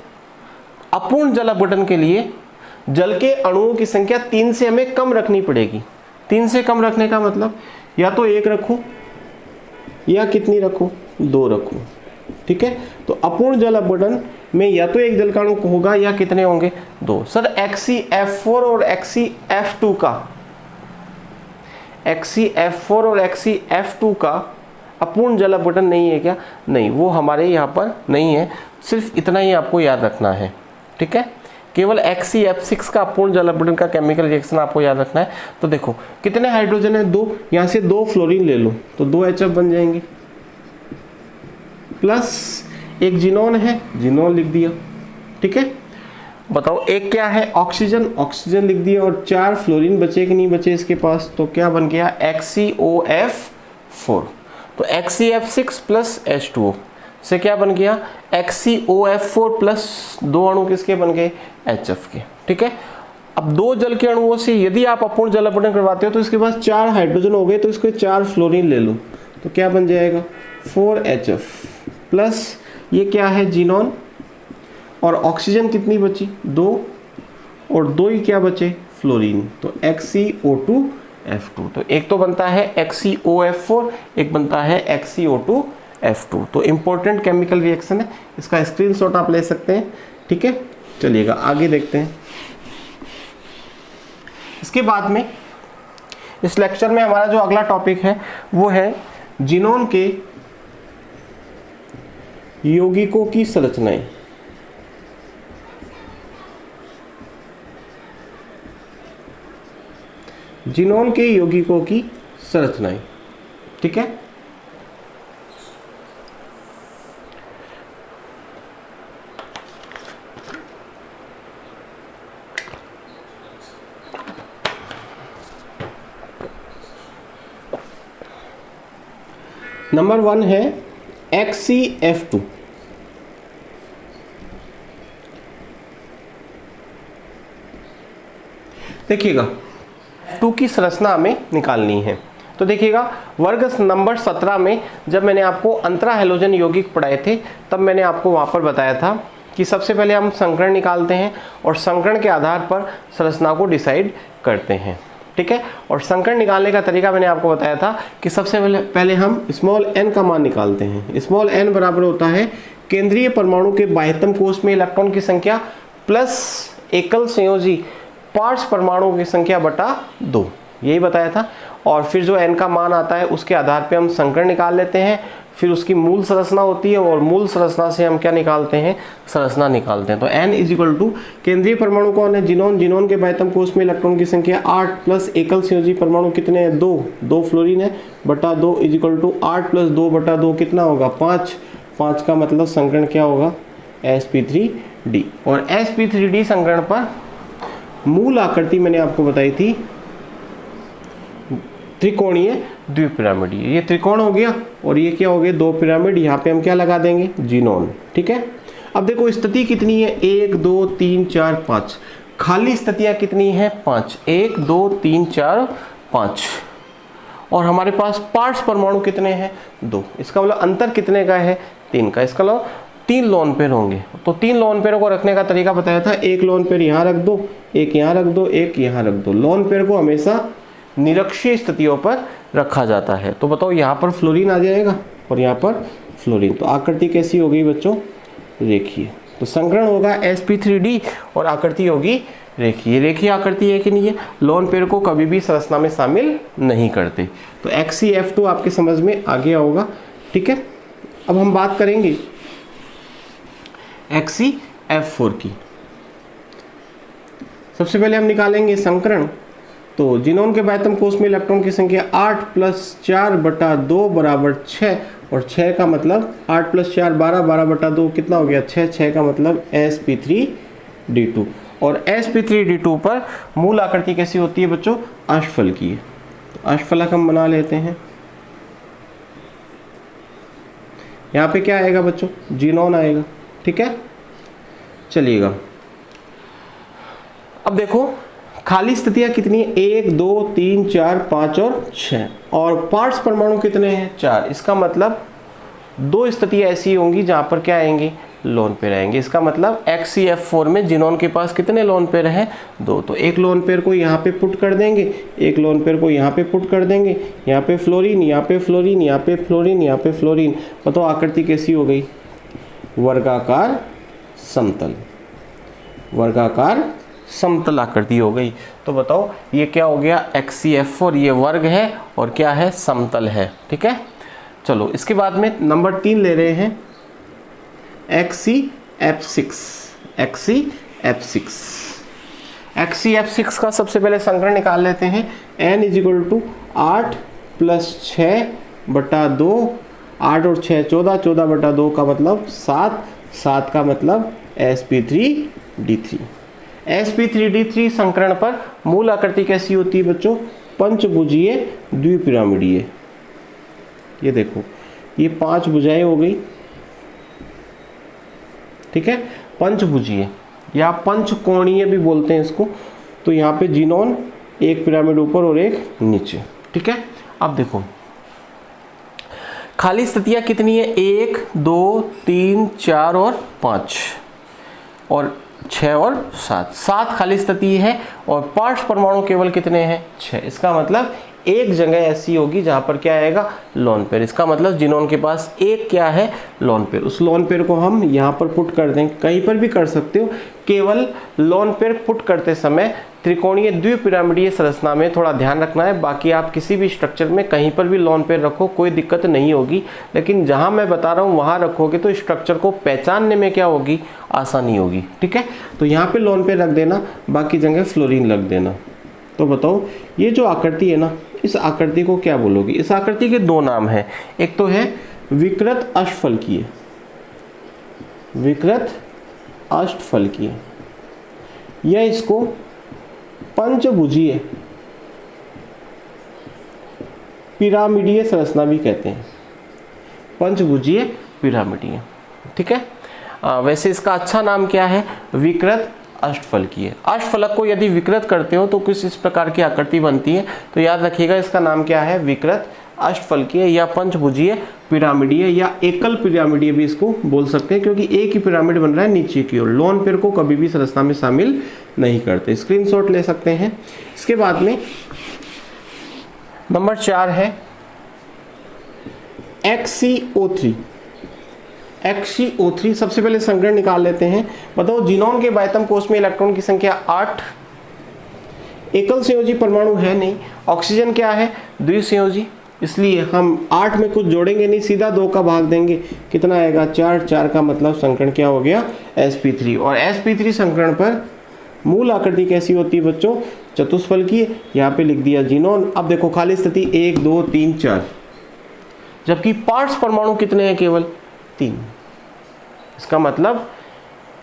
S1: अपूर्ण जल अपघटन के लिए जल के अणुओं की संख्या 3 से हमें कम रखनी पड़ेगी। 3 से कम रखने का मतलब या तो 1 रखो या कितनी रखो, 2 रखो, ठीक है। तो अपूर्ण जल अपघटन में या तो एक जल का अणु होगा या कितने होंगे, 2। सर XeF4 और XeF2 का, XeF4 और XeF2 का अपूर्ण जल अपघटन नहीं है क्या? नहीं, वो हमारे यहाँ पर नहीं है। सिर्फ इतना ही आपको याद रखना है, ठीक है। केवल XeF6 का अपूर्ण जल अपघटन का केमिकल रिएक्शन आपको याद रखना है। तो देखो कितने हाइड्रोजन है, 2, यहाँ से 2 फ्लोरीन ले लो तो 2 HF बन जाएंगे, प्लस एक जिनोन है, जिनोन लिख दिया, ठीक है। बताओ एक क्या है, ऑक्सीजन, ऑक्सीजन लिख दिया, और 4 फ्लोरीन बचे कि नहीं बचे इसके पास, तो क्या बन गया XeOF4। तो XeF6 प्लस H2O से क्या बन गया, XeOF4 प्लस 2 अणु किसके बन गए, HF के, ठीक है। अब 2 जल के अणुओं से यदि आप अपूर्ण जल अपघटन करवाते हो तो इसके पास 4 हाइड्रोजन हो गए, तो इसके 4 फ्लोरीन ले लो तो क्या बन जाएगा 4HF, प्लस ये क्या है जिनोन, और ऑक्सीजन कितनी बची, 2, और 2 ही क्या बचे फ्लोरीन, तो XeO2F2। तो एक तो बनता है XeOF4, एक बनता है XeO2F2। तो इंपॉर्टेंट केमिकल रिएक्शन है, इसका स्क्रीनशॉट आप ले सकते हैं, ठीक है। चलिएगा आगे देखते हैं। इसके बाद में इस लेक्चर में हमारा जो अगला टॉपिक है वो है जिनोन के यौगिकों की संरचनाएं। जिनोन के यौगिकों की संरचनाएं, ठीक है। नंबर 1 है XeF2। देखिएगा F2 की संरचना हमें निकालनी है। तो देखिएगा वर्ग नंबर 17 में जब मैंने आपको अंतरा हैलोजन यौगिक पढ़ाए थे तब मैंने आपको वहाँ पर बताया था कि सबसे पहले हम संकरण निकालते हैं और संकरण के आधार पर संरचना को डिसाइड करते हैं, ठीक है। और संकरण निकालने का तरीका मैंने आपको बताया था कि सबसे पहले हम स्मॉल n का मान निकालते हैं। स्मॉल n बराबर होता है केंद्रीय परमाणु के बाह्यतम कोश में इलेक्ट्रॉन की संख्या प्लस एकल संयोजी पार्श्व परमाणु की संख्या बटा 2, यही बताया था। और फिर जो n का मान आता है उसके आधार पे हम संकरण निकाल लेते हैं, फिर उसकी मूल संरचना होती है और मूल संरचना से हम क्या निकालते हैं, संरचना निकालते हैं। तो n इज इक्वल टू केंद्रीय परमाणु कौन है, जिनोन, जिनोन के बाह्यतम कोश में इलेक्ट्रॉन की संख्या 8 प्लस एकल संयोजी परमाणु कितने हैं, 2 फ्लोरीन है, बटा 2 इज इक्वल टू 8 प्लस 2 बटा 2 कितना होगा 5 का मतलब संकरण क्या होगा sp3d। और sp3d संकरण पर मूल आकृति मैंने आपको बताई थी त्रिकोणीय द्विपिरामिड। ये त्रिकोण हो गया और ये क्या हो गया 2 पिरामिड। यहाँ पे हम क्या लगा देंगे, जिनोन, ठीक है। अब देखो स्थिति कितनी है, 1 2 3 4 5, खाली स्थितियाँ कितनी है 5, 1 2 3 4 5, और हमारे पास पार्श्व परमाणु कितने हैं 2। इसका मतलब अंतर कितने का है 3 का। इसका मतलब 3 लोन पेयर होंगे। तो 3 लोन पेयर को रखने का तरीका बताया था, एक लोन पेयर यहाँ रख दो, एक यहाँ रख दो, एक यहाँ रख दो। लोन पेयर को हमेशा निरक्षीय स्थितियों पर रखा जाता है। तो बताओ यहाँ पर फ्लोरीन आ जाएगा और यहाँ पर फ्लोरीन, तो आकृति कैसी हो गई बच्चों, रेखीय। तो संकरण होगा sp3d और आकृति होगी रेखीय। रेखीय आकृति है कि नहीं है, लोन पेयर को कभी भी संरचना में शामिल नहीं करते। तो XeF2 आपके समझ में आ गया होगा, ठीक है। अब हम बात करेंगे XeF4 की। सबसे पहले हम निकालेंगे संकरण। तो जिनोन के बाह्यतम कोश में इलेक्ट्रॉन की संख्या 8 प्लस 4 बटा 2 बराबर 6, और 6 का मतलब 8 प्लस 4 12, 12 बटा 2 कितना हो गया 6, 6 का मतलब sp3d2। और sp3d2 पर मूल आकृति कैसी होती है बच्चों, अष्टफल की है। तो अष्टफलक हम बना लेते हैं। यहाँ पे क्या आएगा बच्चों, जिनोन आएगा, ठीक है। चलिएगा अब देखो खाली स्थितियां कितनी है? 1 2 3 4 5 और 6, और पार्ट्स परमाणु कितने हैं? 4। इसका मतलब 2 स्थितियां ऐसी होंगी जहां पर क्या आएंगे? लोन पेयर आएंगे। इसका मतलब HCF4 में जिनोन के पास कितने लोन पेयर हैं? 2। तो एक लोन पेयर को यहाँ पे पुट कर देंगे, एक लोन पेयर को यहाँ पे पुट कर देंगे, यहाँ पे फ्लोरीन, यहाँ पे फ्लोरीन, यहाँ पे फ्लोरीन, यहाँ पे फ्लोरीन। बताओ आकृति कैसी हो गई? वर्गाकार समतल, वर्गाकार समतल आकृति हो गई। तो बताओ ये क्या हो गया? HCF4 ये वर्ग है और क्या है? समतल है। ठीक है, चलो इसके बाद में नंबर 3 ले रहे हैं HCF6। HCF6 का सबसे पहले संकरण निकाल लेते हैं। N = 8 + 6/2, 8 और 6 14, 14/2 का मतलब 7, 7 का मतलब sp3d3। sp3d3 संकरण पर मूल आकृति कैसी होती है बच्चों? पंचभुजीय द्विपिरामिडीय। ये देखो ये 5 भुजाएं हो गई। ठीक है, पंचभुजीय या पंचकोणीय भी बोलते हैं इसको। तो यहाँ पे जिनोन, एक पिरामिड ऊपर और एक नीचे। ठीक है, अब देखो खाली स्थितियां कितनी है? 1 2 3 4 और 5 और 6 और 7। 7 खाली स्थिति है और पार्ट्स परमाणु केवल कितने हैं? 6। इसका मतलब एक जगह ऐसी होगी जहां पर क्या आएगा? Lone pair. इसका मतलब जिनोन के पास एक क्या है? Lone pair. उस लोन पेयर को हम यहाँ पर पुट कर देंगे, कहीं पर भी कर सकते हो। केवल लोन पेयर पुट करते समय त्रिकोणीय द्विपिरामिडीय संरचना में थोड़ा ध्यान रखना है। बाकी आप किसी भी स्ट्रक्चर में कहीं पर भी लोन पेयर रखो, कोई दिक्कत नहीं होगी। लेकिन जहाँ मैं बता रहा हूँ वहाँ रखोगे तो स्ट्रक्चर को पहचानने में क्या होगी? आसानी होगी। ठीक है, तो यहाँ पे लोन पेयर रख देना, बाकी जगह फ्लोरीन रख देना। तो बताओ ये जो आकृति है ना, इस आकृति को क्या बोलोगे? इस आकृति के 2 नाम हैं। एक तो है विकृत अष्टफलकीय, विकृत अष्टफलकीय, या इसको पंचभुजीय पिरामिडीय संरचना भी कहते हैं। पंचभुजीय पिरामिडीय। ठीक है, वैसे इसका अच्छा नाम क्या है? विकृत अष्टफलकीय। अष्टफलक को यदि विकृत करते हो तो कुछ इस प्रकार की आकृति बनती है। तो याद रखिएगा इसका नाम क्या है? विकृत अष्टफलकीय या पंचभुजीय पिरामिडीय या एकल पिरामिडीय भी इसको बोल सकते हैं, क्योंकि एक ही पिरामिड बन रहा है नीचे की ओर। लोन पेयर को कभी भी संरचना में शामिल नहीं करते। स्क्रीनशॉट ले सकते हैं। इसके बाद में नंबर 4 है HCO3। HCO3 सबसे पहले संकरण निकाल लेते हैं। बताओ जिनोन के बाह्यतम कोश में इलेक्ट्रॉन की संख्या 8, एकल संयोजी परमाणु है नहीं। ऑक्सीजन क्या है? द्विसंयोजी, इसलिए हम 8 में कुछ जोड़ेंगे नहीं, सीधा 2 का भाग देंगे। कितना आएगा? 4। 4 का मतलब संकरण क्या हो गया? sp3। और sp3 संकरण पर मूल आकृति कैसी होती है बच्चों? चतुष्फलकीय। यहाँ पे लिख दिया जिनोन। अब देखो खाली स्थिति 1 2 3 4, जबकि पार्ट्स परमाणु कितने हैं? केवल 3। इसका मतलब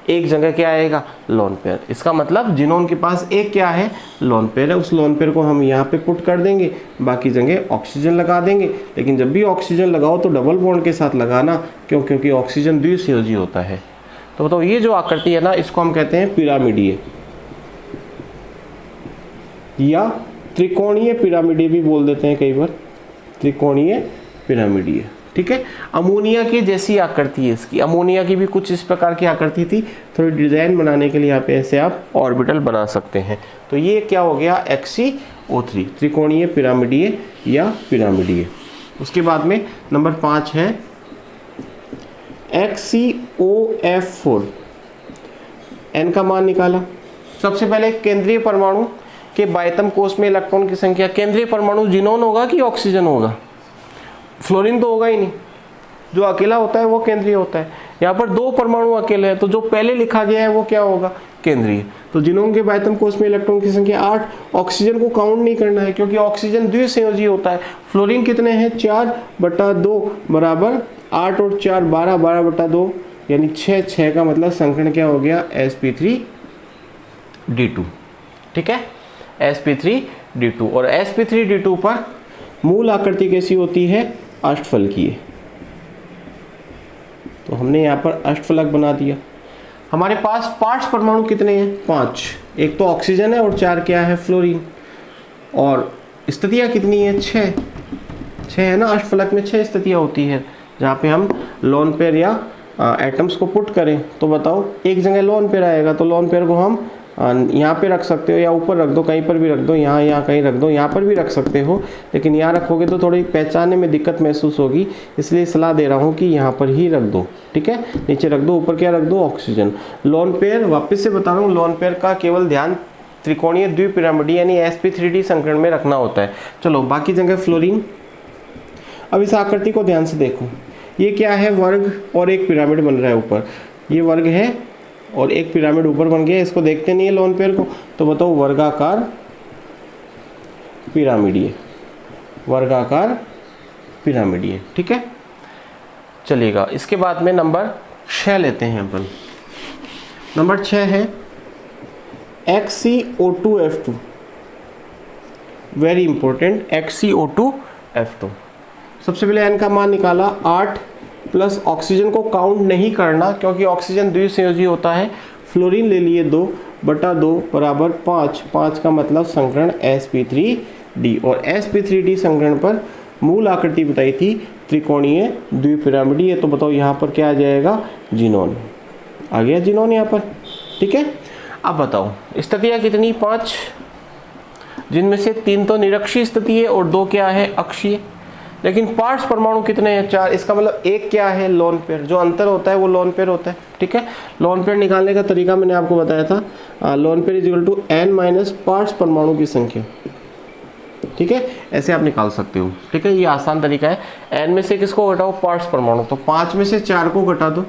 S1: एक जगह क्या आएगा? Lone pair. इसका मतलब जिनोन के पास एक क्या है? लोन पेयर है। उस लोन पेयर को हम यहाँ पे पुट कर देंगे, बाकी जगह ऑक्सीजन लगा देंगे। लेकिन जब भी ऑक्सीजन लगाओ तो डबल बॉन्ड के साथ लगाना, क्योंकि ऑक्सीजन द्विसंयोजी होता है। तो बताओ ये जो आकृति है ना, इसको हम कहते हैं पिरामिडीय या त्रिकोणीय पिरामिडीय भी बोल देते हैं कई बार, त्रिकोणीय पिरामिडीय। ठीक है, अमोनिया की जैसी आकृति है इसकी। अमोनिया की भी कुछ इस प्रकार की आकृति थी। थोड़ी डिजाइन बनाने के लिए यहाँ पे ऐसे आप ऑर्बिटल बना सकते हैं। तो ये क्या हो गया? HCO3, त्रिकोणीय पिरामिडीय या पिरामिडीय। उसके बाद में नंबर 5 है HCOF4। N का मान निकाला। सबसे पहले केंद्रीय परमाणु के बाह्यतम कोश में इलेक्ट्रॉन की संख्या। केंद्रीय परमाणु जिनोन होगा कि ऑक्सीजन होगा? फ्लोरीन तो होगा ही नहीं, जो अकेला होता है वो केंद्रीय होता है। यहाँ पर 2 परमाणु अकेले हैं, तो जो पहले लिखा गया है वो क्या होगा? केंद्रीय। तो जिनोन के बाह्यतम कोश में इलेक्ट्रॉन की संख्या 8। ऑक्सीजन को काउंट नहीं करना है, क्योंकि ऑक्सीजन द्विसंयोजी होता है। फ्लोरीन कितने हैं? 4/2 बराबर 8 और 4 12, 12/2 यानी 6। 6 का मतलब संकरण क्या हो गया? sp3d2। ठीक है, sp3d2। और sp3d2 पर मूल आकृति कैसी होती है? अष्टफलकीय। तो हमने यहाँ पर अष्टफलक बना दिया। हमारे पास पार्ट्स परमाणु कितने हैं? 5। एक तो ऑक्सीजन है और 4 क्या है? फ्लोरीन। और स्थितियाँ कितनी है? 6 है ना। अष्टफलक में 6 स्थितियाँ होती है जहाँ पे हम लोन पेयर या एटम्स को पुट करें। तो बताओ, एक जगह लोन पेयर आएगा तो लोन पेयर को हम यहाँ पे रख सकते हो या ऊपर रख दो, कहीं पर भी रख दो, यहाँ कहीं रख दो, यहाँ पर भी रख सकते हो, लेकिन यहाँ रखोगे तो थोड़ी पहचानने में दिक्कत महसूस होगी, इसलिए सलाह दे रहा हूँ कि यहाँ पर ही रख दो। ठीक है, नीचे रख दो, ऊपर क्या रख दो? ऑक्सीजन। लोन पेयर, वापस से बता रहा हूँ, लोन पेयर का केवल ध्यान त्रिकोणीय द्विपिरामिडीय यानी sp3d संकरण में रखना होता है। चलो बाकी जगह फ्लोरीन। अब इस आकृति को ध्यान से देखो, ये क्या है? वर्ग और एक पिरामिड बन रहा है ऊपर। ये वर्ग है और एक पिरामिड ऊपर बन गया। इसको देखते नहीं है लोन पेयर को, तो बताओ वर्गाकार पिरामिडीय, वर्गाकार पिरामिडीय। ठीक है, चलिएगा। इसके बाद में नंबर 6 लेते हैं अपन। नंबर 6 है XCO2F2। Very important, XCO2F2। सबसे पहले n का मान निकाला 8 प्लस ऑक्सीजन को काउंट नहीं करना क्योंकि ऑक्सीजन द्विसंयोजी होता है। फ्लोरीन ले लिए 2/2 बराबर 5 का मतलब संकरण sp3d, और sp3d संकरण पर मूल आकृति बताई थी त्रिकोणीय द्विपिरामिडीय। तो बताओ यहाँ पर क्या आ जाएगा? जिनोन आ गया, जिनोन यहाँ पर। ठीक है, अब बताओ स्थितियाँ कितनी? 5, जिनमें से 3 तो निरक्षीय स्थिति है और 2 क्या है? अक्षीय। लेकिन पार्ट्स परमाणु कितने हैं? 4। इसका मतलब एक क्या है? Lone pair. जो अंतर होता है वो लोन पेयर होता है। ठीक है, लोन पेयर निकालने का तरीका मैंने आपको बताया था, lone pair is equal to n minus parts परमाणु की संख्या। ठीक है, ऐसे आप निकाल सकते हो। ठीक है, ये आसान तरीका है। n में से किसको घटाओ? पार्ट्स परमाणु। तो 5 में से 4 को घटा दो,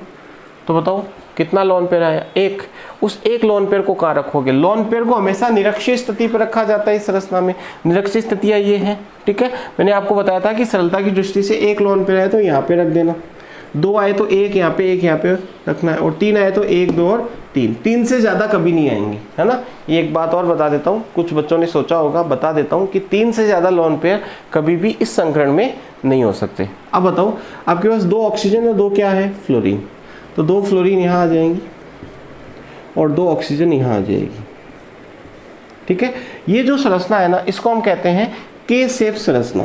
S1: तो बताओ कितना लोन पेयर आया? 1। उस एक लोन पेयर को कहाँ रखोगे? लोन पेयर को हमेशा निरक्षीय स्थिति पर रखा जाता है इस संरचना में। निरक्षीय स्थितियाँ ये हैं। ठीक है, मैंने आपको बताया था कि सरलता की दृष्टि से एक लोन पेयर आए तो यहाँ पे रख देना, 2 आए तो एक यहाँ पे, एक यहाँ पे रखना है, और 3 आए तो 1, 2 और 3। 3 से ज़्यादा कभी नहीं आएंगे, है ना। ये एक बात और बता देता हूँ, कुछ बच्चों ने सोचा होगा, बता देता हूँ कि 3 से ज़्यादा लोन पेयर कभी भी इस संकरण में नहीं हो सकते। अब बताओ, आपके पास 2 ऑक्सीजन और 2 क्या है? फ्लोरीन। तो 2 फ्लोरीन यहाँ आ जाएंगी और 2 ऑक्सीजन यहाँ आ जाएगी। ठीक है, ये जो संरचना है ना, इसको हम कहते हैं के शेप संरचना।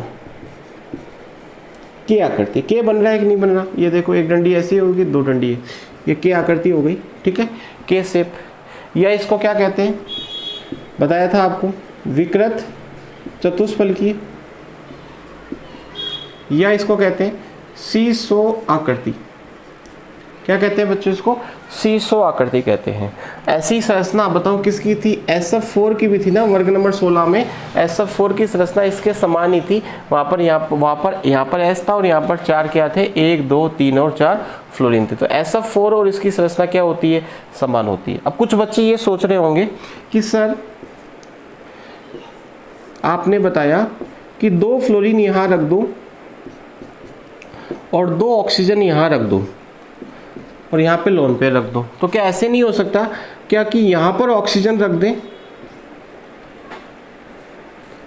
S1: के आकृति, के बन रहा है कि नहीं बन रहा? ये देखो, एक डंडी ऐसी होगी, 2 डंडी है, ये के आकृति हो गई। ठीक है, के शेप। या इसको क्या कहते हैं? बताया था आपको, विकृत चतुष्फलकीय, या इसको कहते हैं सीसो आकृति। क्या कहते हैं बच्चों? इसको सीसो आकृति कहते हैं। ऐसी संरचना बताओ किसकी थी? SF4 की भी थी ना, वर्ग नंबर 16 में SF4 की संरचना इसके समान ही थी। वहाँ पर S था और यहाँ पर 4 क्या थे? 1, 2, 3 और 4 फ्लोरीन थे। तो SF4 और इसकी संरचना क्या होती है? समान होती है। अब कुछ बच्चे ये सोच रहे होंगे कि सर आपने बताया कि 2 फ्लोरीन यहाँ रख दो और 2 ऑक्सीजन यहाँ रख दो और यहाँ पे लोन पेयर रख दो, तो क्या ऐसे नहीं हो सकता क्या कि यहाँ पर ऑक्सीजन रख दें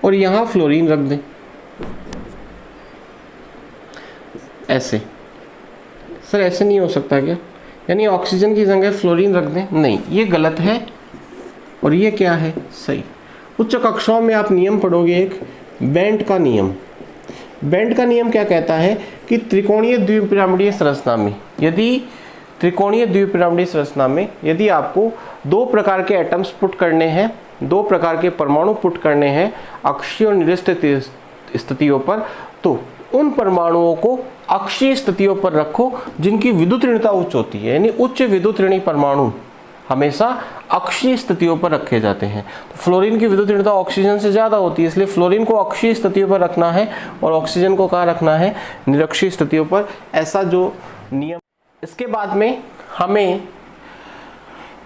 S1: और यहाँ फ्लोरीन रख दें? ऐसे सर ऐसे नहीं हो सकता क्या? यानी ऑक्सीजन की जगह फ्लोरीन रख दें? नहीं, ये गलत है और ये क्या है? सही। उच्च कक्षाओं में आप नियम पढ़ोगे, एक बेंट का नियम। बेंट का नियम क्या कहता है कि त्रिकोणीय द्विपिरामिडीय संरचना में यदि आपको 2 प्रकार के एटम्स पुट करने हैं, 2 प्रकार के परमाणु पुट करने हैं अक्षीय और निरक्षीय स्थितियों पर, तो उन परमाणुओं को अक्षीय स्थितियों पर रखो जिनकी विद्युत ऋणता उच्च होती है। यानी उच्च विद्युत ऋणी परमाणु हमेशा अक्षीय स्थितियों पर रखे जाते हैं। तो फ्लोरीन की विद्युत ऋणता ऑक्सीजन से ज़्यादा होती है, इसलिए फ्लोरीन को अक्षीय स्थितियों पर रखना है और ऑक्सीजन को कहाँ रखना है? निरक्षीय स्थितियों पर। ऐसा जो नियम। इसके बाद में हमें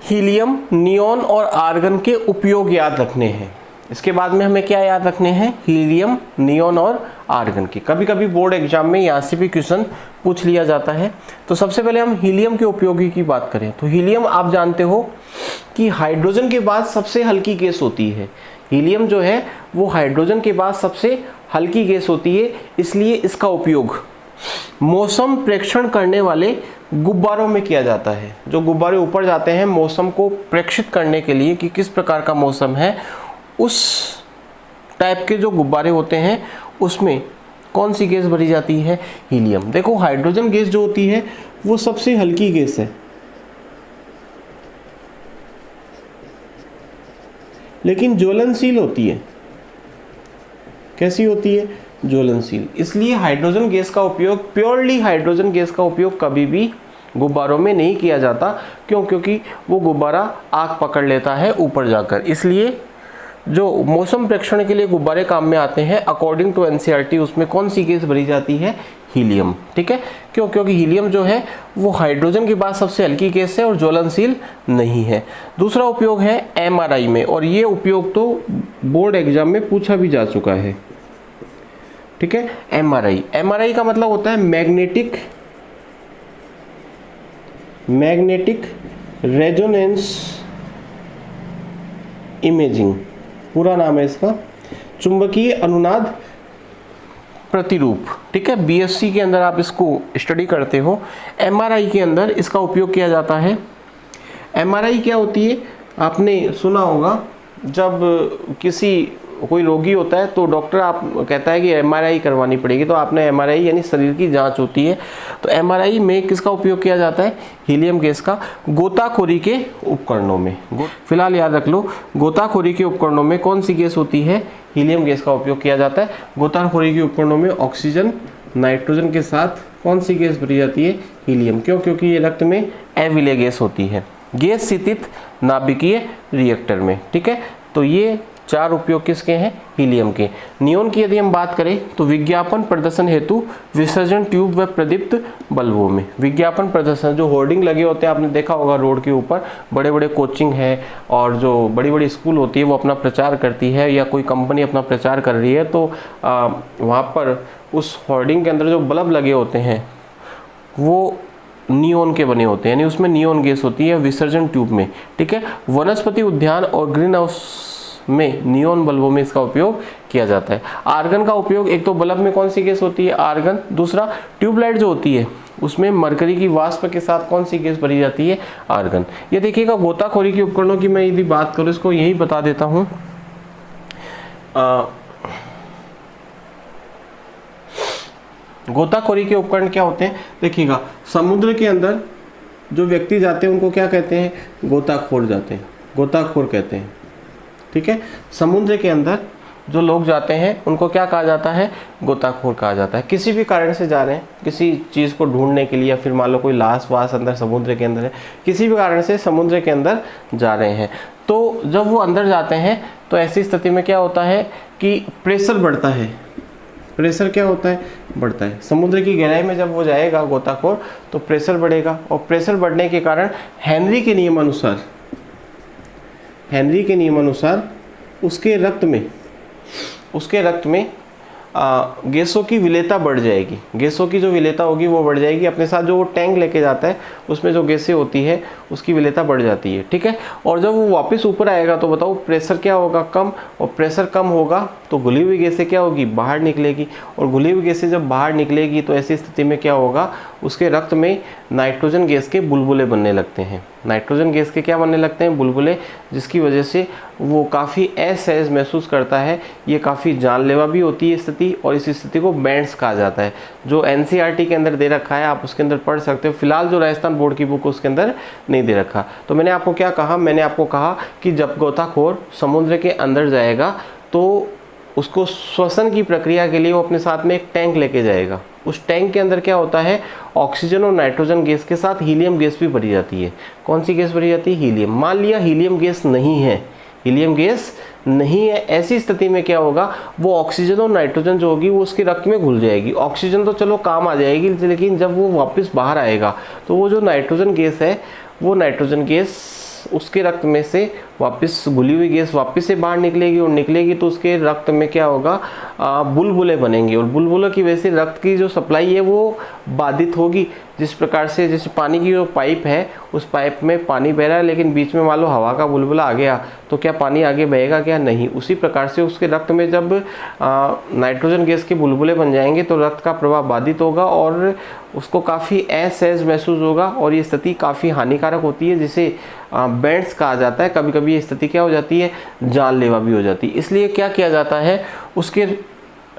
S1: हीलियम, नियोन और आर्गन के उपयोग याद रखने हैं। इसके बाद में हमें क्या याद रखने हैं? हीलियम, नियोन और आर्गन के। कभी कभी बोर्ड एग्जाम में यहाँ से भी क्वेश्चन पूछ लिया जाता है। तो सबसे पहले हम हीलियम के उपयोगी की बात करें तो हीलियम आप जानते हो कि हाइड्रोजन के बाद सबसे हल्की गैस होती है। हीलियम जो है वो हाइड्रोजन के बाद सबसे हल्की गैस होती है, इसलिए इसका उपयोग मौसम प्रेक्षण करने वाले गुब्बारों में किया जाता है। जो गुब्बारे ऊपर जाते हैं मौसम को प्रेक्षित करने के लिए कि किस प्रकार का मौसम है, उस टाइप के जो गुब्बारे होते हैं उसमें कौन सी गैस भरी जाती है? हीलियम। देखो हाइड्रोजन गैस जो होती है वो सबसे हल्की गैस है, लेकिन ज्वलनशील होती है। कैसी होती है? ज्वलनशील। इसलिए हाइड्रोजन गैस का उपयोग, प्योरली हाइड्रोजन गैस का उपयोग कभी भी गुब्बारों में नहीं किया जाता। क्यों? क्योंकि वो गुब्बारा आग पकड़ लेता है ऊपर जाकर। इसलिए जो मौसम प्रेक्षण के लिए गुब्बारे काम में आते हैं, अकॉर्डिंग टू एनसीईआरटी, उसमें कौन सी गैस भरी जाती है? हीलियम। ठीक है, क्यों? क्योंकि हीलियम जो है वो हाइड्रोजन के बाद सबसे हल्की गैस है और ज्वलनशील नहीं है। दूसरा उपयोग है एमआरआई में, और ये उपयोग तो बोर्ड एग्जाम में पूछा भी जा चुका है। ठीक है, एमआरआई। एमआरआई का मतलब होता है मैग्नेटिक रेजोनेंस इमेजिंग, पूरा नाम है इसका, चुंबकीय अनुनाद प्रतिरूप। ठीक है, बीएससी के अंदर आप इसको स्टडी करते हो। एमआरआई के अंदर इसका उपयोग किया जाता है। एमआरआई क्या होती है? आपने सुना होगा, जब कोई रोगी होता है तो डॉक्टर आप कहता है कि एमआरआई करवानी पड़ेगी, तो आपने एमआरआई यानी शरीर की जांच होती है। तो एमआरआई में किसका उपयोग किया जाता है? हीलियम गैस का, गोताखोरी के उपकरणों में। फिलहाल याद रख लो, गोताखोरी के उपकरणों में कौन सी गैस होती है? हीलियम गैस का उपयोग किया जाता है। गोताखोरी के उपकरणों में ऑक्सीजन, नाइट्रोजन के साथ कौन सी गैस भरी जाती है? हीलियम। क्यों? क्योंकि ये रक्त में अविलेय गैस होती है, गैस स्थित नाभिकीय रिएक्टर में। ठीक है, तो ये 4 उपयोग किसके हैं? हीलियम के। नियोन की यदि हम बात करें तो विज्ञापन प्रदर्शन हेतु विसर्जन ट्यूब व प्रदीप्त बल्बों में। विज्ञापन प्रदर्शन, जो होर्डिंग लगे होते हैं, आपने देखा होगा रोड के ऊपर, बड़े बड़े कोचिंग है और जो बड़ी बड़ी स्कूल होती है वो अपना प्रचार करती है, या कोई कंपनी अपना प्रचार कर रही है, तो वहाँ पर उस होर्डिंग के अंदर जो बल्ब लगे होते हैं वो नियोन के बने होते हैं, यानी उसमें नियोन गैस होती है विसर्जन ट्यूब में। ठीक है, वनस्पति उद्यान और ग्रीन हाउस में नियोन बल्बों में इसका उपयोग किया जाता है। आर्गन का उपयोग, एक तो बल्ब में कौन सी गैस होती है? आर्गन। दूसरा ट्यूबलाइट जो होती है उसमें मरकरी की वाष्प के साथ कौन सी गैस भरी जाती है? आर्गन। ये देखिएगा, गोताखोरी के उपकरणों की मैं यदि बात करूँ, इसको यही बता देता हूँ। गोताखोरी के उपकरण क्या होते हैं? देखिएगा, समुद्र के अंदर जो व्यक्ति जाते हैं उनको क्या कहते हैं? गोताखोर जाते हैं, गोताखोर कहते हैं। ठीक है, समुद्र के अंदर जो लोग जाते हैं उनको क्या कहा जाता है? गोताखोर कहा जाता है। किसी भी कारण से जा रहे हैं, किसी चीज़ को ढूंढने के लिए, या फिर मान लो कोई लाश वास अंदर समुद्र के अंदर है, किसी भी कारण से समुद्र के अंदर जा रहे हैं, तो जब वो अंदर जाते हैं तो ऐसी स्थिति में क्या होता है कि प्रेशर बढ़ता है। प्रेशर क्या होता है? बढ़ता है। समुद्र की गहराई में जब वो जाएगा गोताखोर तो प्रेशर बढ़ेगा, और प्रेशर बढ़ने के कारण हेनरी के नियम अनुसार उसके रक्त में गैसों की विलेयता बढ़ जाएगी। गैसों की जो विलेयता होगी वो बढ़ जाएगी। अपने साथ जो वो टैंक लेके जाता है उसमें जो गैसें होती है उसकी विलेयता बढ़ जाती है। ठीक है, और जब वो वापस ऊपर आएगा तो बताओ प्रेशर क्या होगा? कम। और प्रेशर कम होगा तो घुली हुई गैसें क्या होगी? बाहर निकलेगी। और घुली हुई गैसें जब बाहर निकलेगी तो ऐसी स्थिति में क्या होगा? उसके रक्त में नाइट्रोजन गैस के बुलबुले बनने लगते हैं। नाइट्रोजन गैस के क्या बनने लगते हैं? बुलबुले, जिसकी वजह से वो काफ़ी असहज महसूस करता है। ये काफ़ी जानलेवा भी होती है स्थिति, और इस स्थिति को बैंड्स कहा जाता है। जो एनसीईआरटी के अंदर दे रखा है आप उसके अंदर पढ़ सकते हो। फिलहाल जो राजस्थान बोर्ड की बुक उसके अंदर नहीं दे रखा। तो मैंने आपको क्या कहा? मैंने आपको कहा कि जब गोताखोर समुद्र के अंदर जाएगा तो उसको श्वसन की प्रक्रिया के लिए वो अपने साथ में एक टैंक लेके जाएगा। उस टैंक के अंदर क्या होता है? ऑक्सीजन और नाइट्रोजन गैस के साथ हीलियम गैस भी भरी जाती है। कौन सी गैस भरी जाती है? हीलियम। मान लिया हीलियम गैस नहीं है, ऐसी स्थिति में क्या होगा? वो ऑक्सीजन और नाइट्रोजन जो होगी वो उसके रक्त में घुल जाएगी। ऑक्सीजन तो चलो काम आ जाएगी, लेकिन जब वो वापस बाहर आएगा तो वो जो नाइट्रोजन गैस है, वो नाइट्रोजन गैस उसके रक्त में से वापस घुली हुई गैस वापस से बाहर निकलेगी, और निकलेगी तो उसके रक्त में क्या होगा? बुलबुले बनेंगे, और बुलबुलों की वजह से रक्त की जो सप्लाई है वो बाधित होगी। जिस प्रकार से जैसे पानी की जो पाइप है उस पाइप में पानी बह रहा है, लेकिन बीच में मान लो हवा का बुलबुला आ गया तो क्या पानी आगे बहेगा क्या? नहीं। उसी प्रकार से उसके रक्त में जब नाइट्रोजन गैस के बुलबुले बन जाएंगे तो रक्त का प्रवाह बाधित होगा और उसको काफ़ी असहज महसूस होगा और ये स्थिति काफ़ी हानिकारक होती है, जिसे बेंड्स कहा जाता है। कभी कभी ये स्थिति क्या हो जाती है, जानलेवा भी हो जाती है। इसलिए क्या किया जाता है, उसके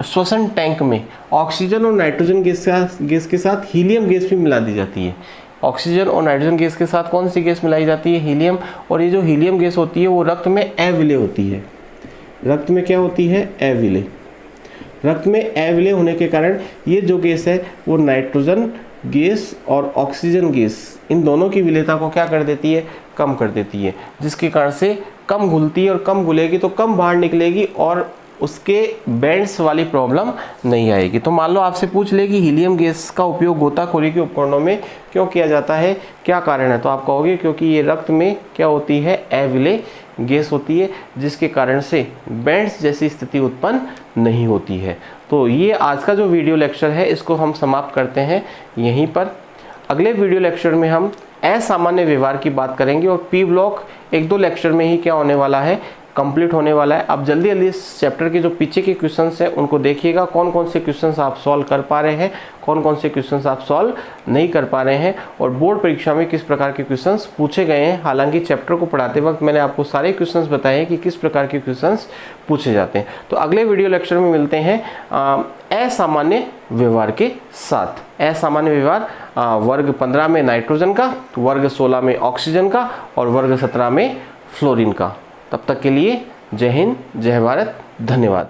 S1: श्वसन टैंक में ऑक्सीजन और नाइट्रोजन गैस के साथ हीलियम गैस भी मिला दी जाती है। ऑक्सीजन और नाइट्रोजन गैस के साथ कौन सी गैस मिलाई जाती है? हीलियम। और ये जो हीलियम गैस होती है वो रक्त में अविलेय होती है। रक्त में क्या होती है? अविलेय। रक्त में अविलेय होने के कारण ये जो गैस है वो नाइट्रोजन गैस और ऑक्सीजन गैस इन दोनों की विलेयता को क्या कर देती है? कम कर देती है, जिसके कारण से कम घुलती है और कम घुलेगी तो कम बाहर निकलेगी और उसके बैंड्स वाली प्रॉब्लम नहीं आएगी। तो मान लो आपसे पूछ ले कि हीलियम गैस का उपयोग गोताखोरी के उपकरणों में क्यों किया जाता है, क्या कारण है, तो आप कहोगे क्योंकि ये रक्त में क्या होती है? अविलेय गैस होती है, जिसके कारण से बैंड्स जैसी स्थिति उत्पन्न नहीं होती है। तो ये आज का जो वीडियो लेक्चर है इसको हम समाप्त करते हैं यहीं पर। अगले वीडियो लेक्चर में हम असामान्य व्यवहार की बात करेंगे और पी ब्लॉक 1-2 लेक्चर में ही क्या होने वाला है, कंप्लीट होने वाला है। आप जल्दी जल्दी इस चैप्टर के जो पीछे के क्वेश्चंस हैं उनको देखिएगा, कौन कौन से क्वेश्चंस आप सॉल्व कर पा रहे हैं, कौन कौन से क्वेश्चंस आप सॉल्व नहीं कर पा रहे हैं और बोर्ड परीक्षा में किस प्रकार के क्वेश्चंस पूछे गए हैं। हालांकि चैप्टर को पढ़ाते वक्त मैंने आपको सारे क्वेश्चंस बताए हैं कि किस प्रकार के क्वेश्चंस पूछे जाते हैं। तो अगले वीडियो लेक्चर में मिलते हैं असामान्य व्यवहार के साथ। असामान्य व्यवहार वर्ग 15 में नाइट्रोजन का, वर्ग 16 में ऑक्सीजन का और वर्ग 17 में फ्लोरीन का। तब तक के लिए जय हिंद, जय भारत, धन्यवाद।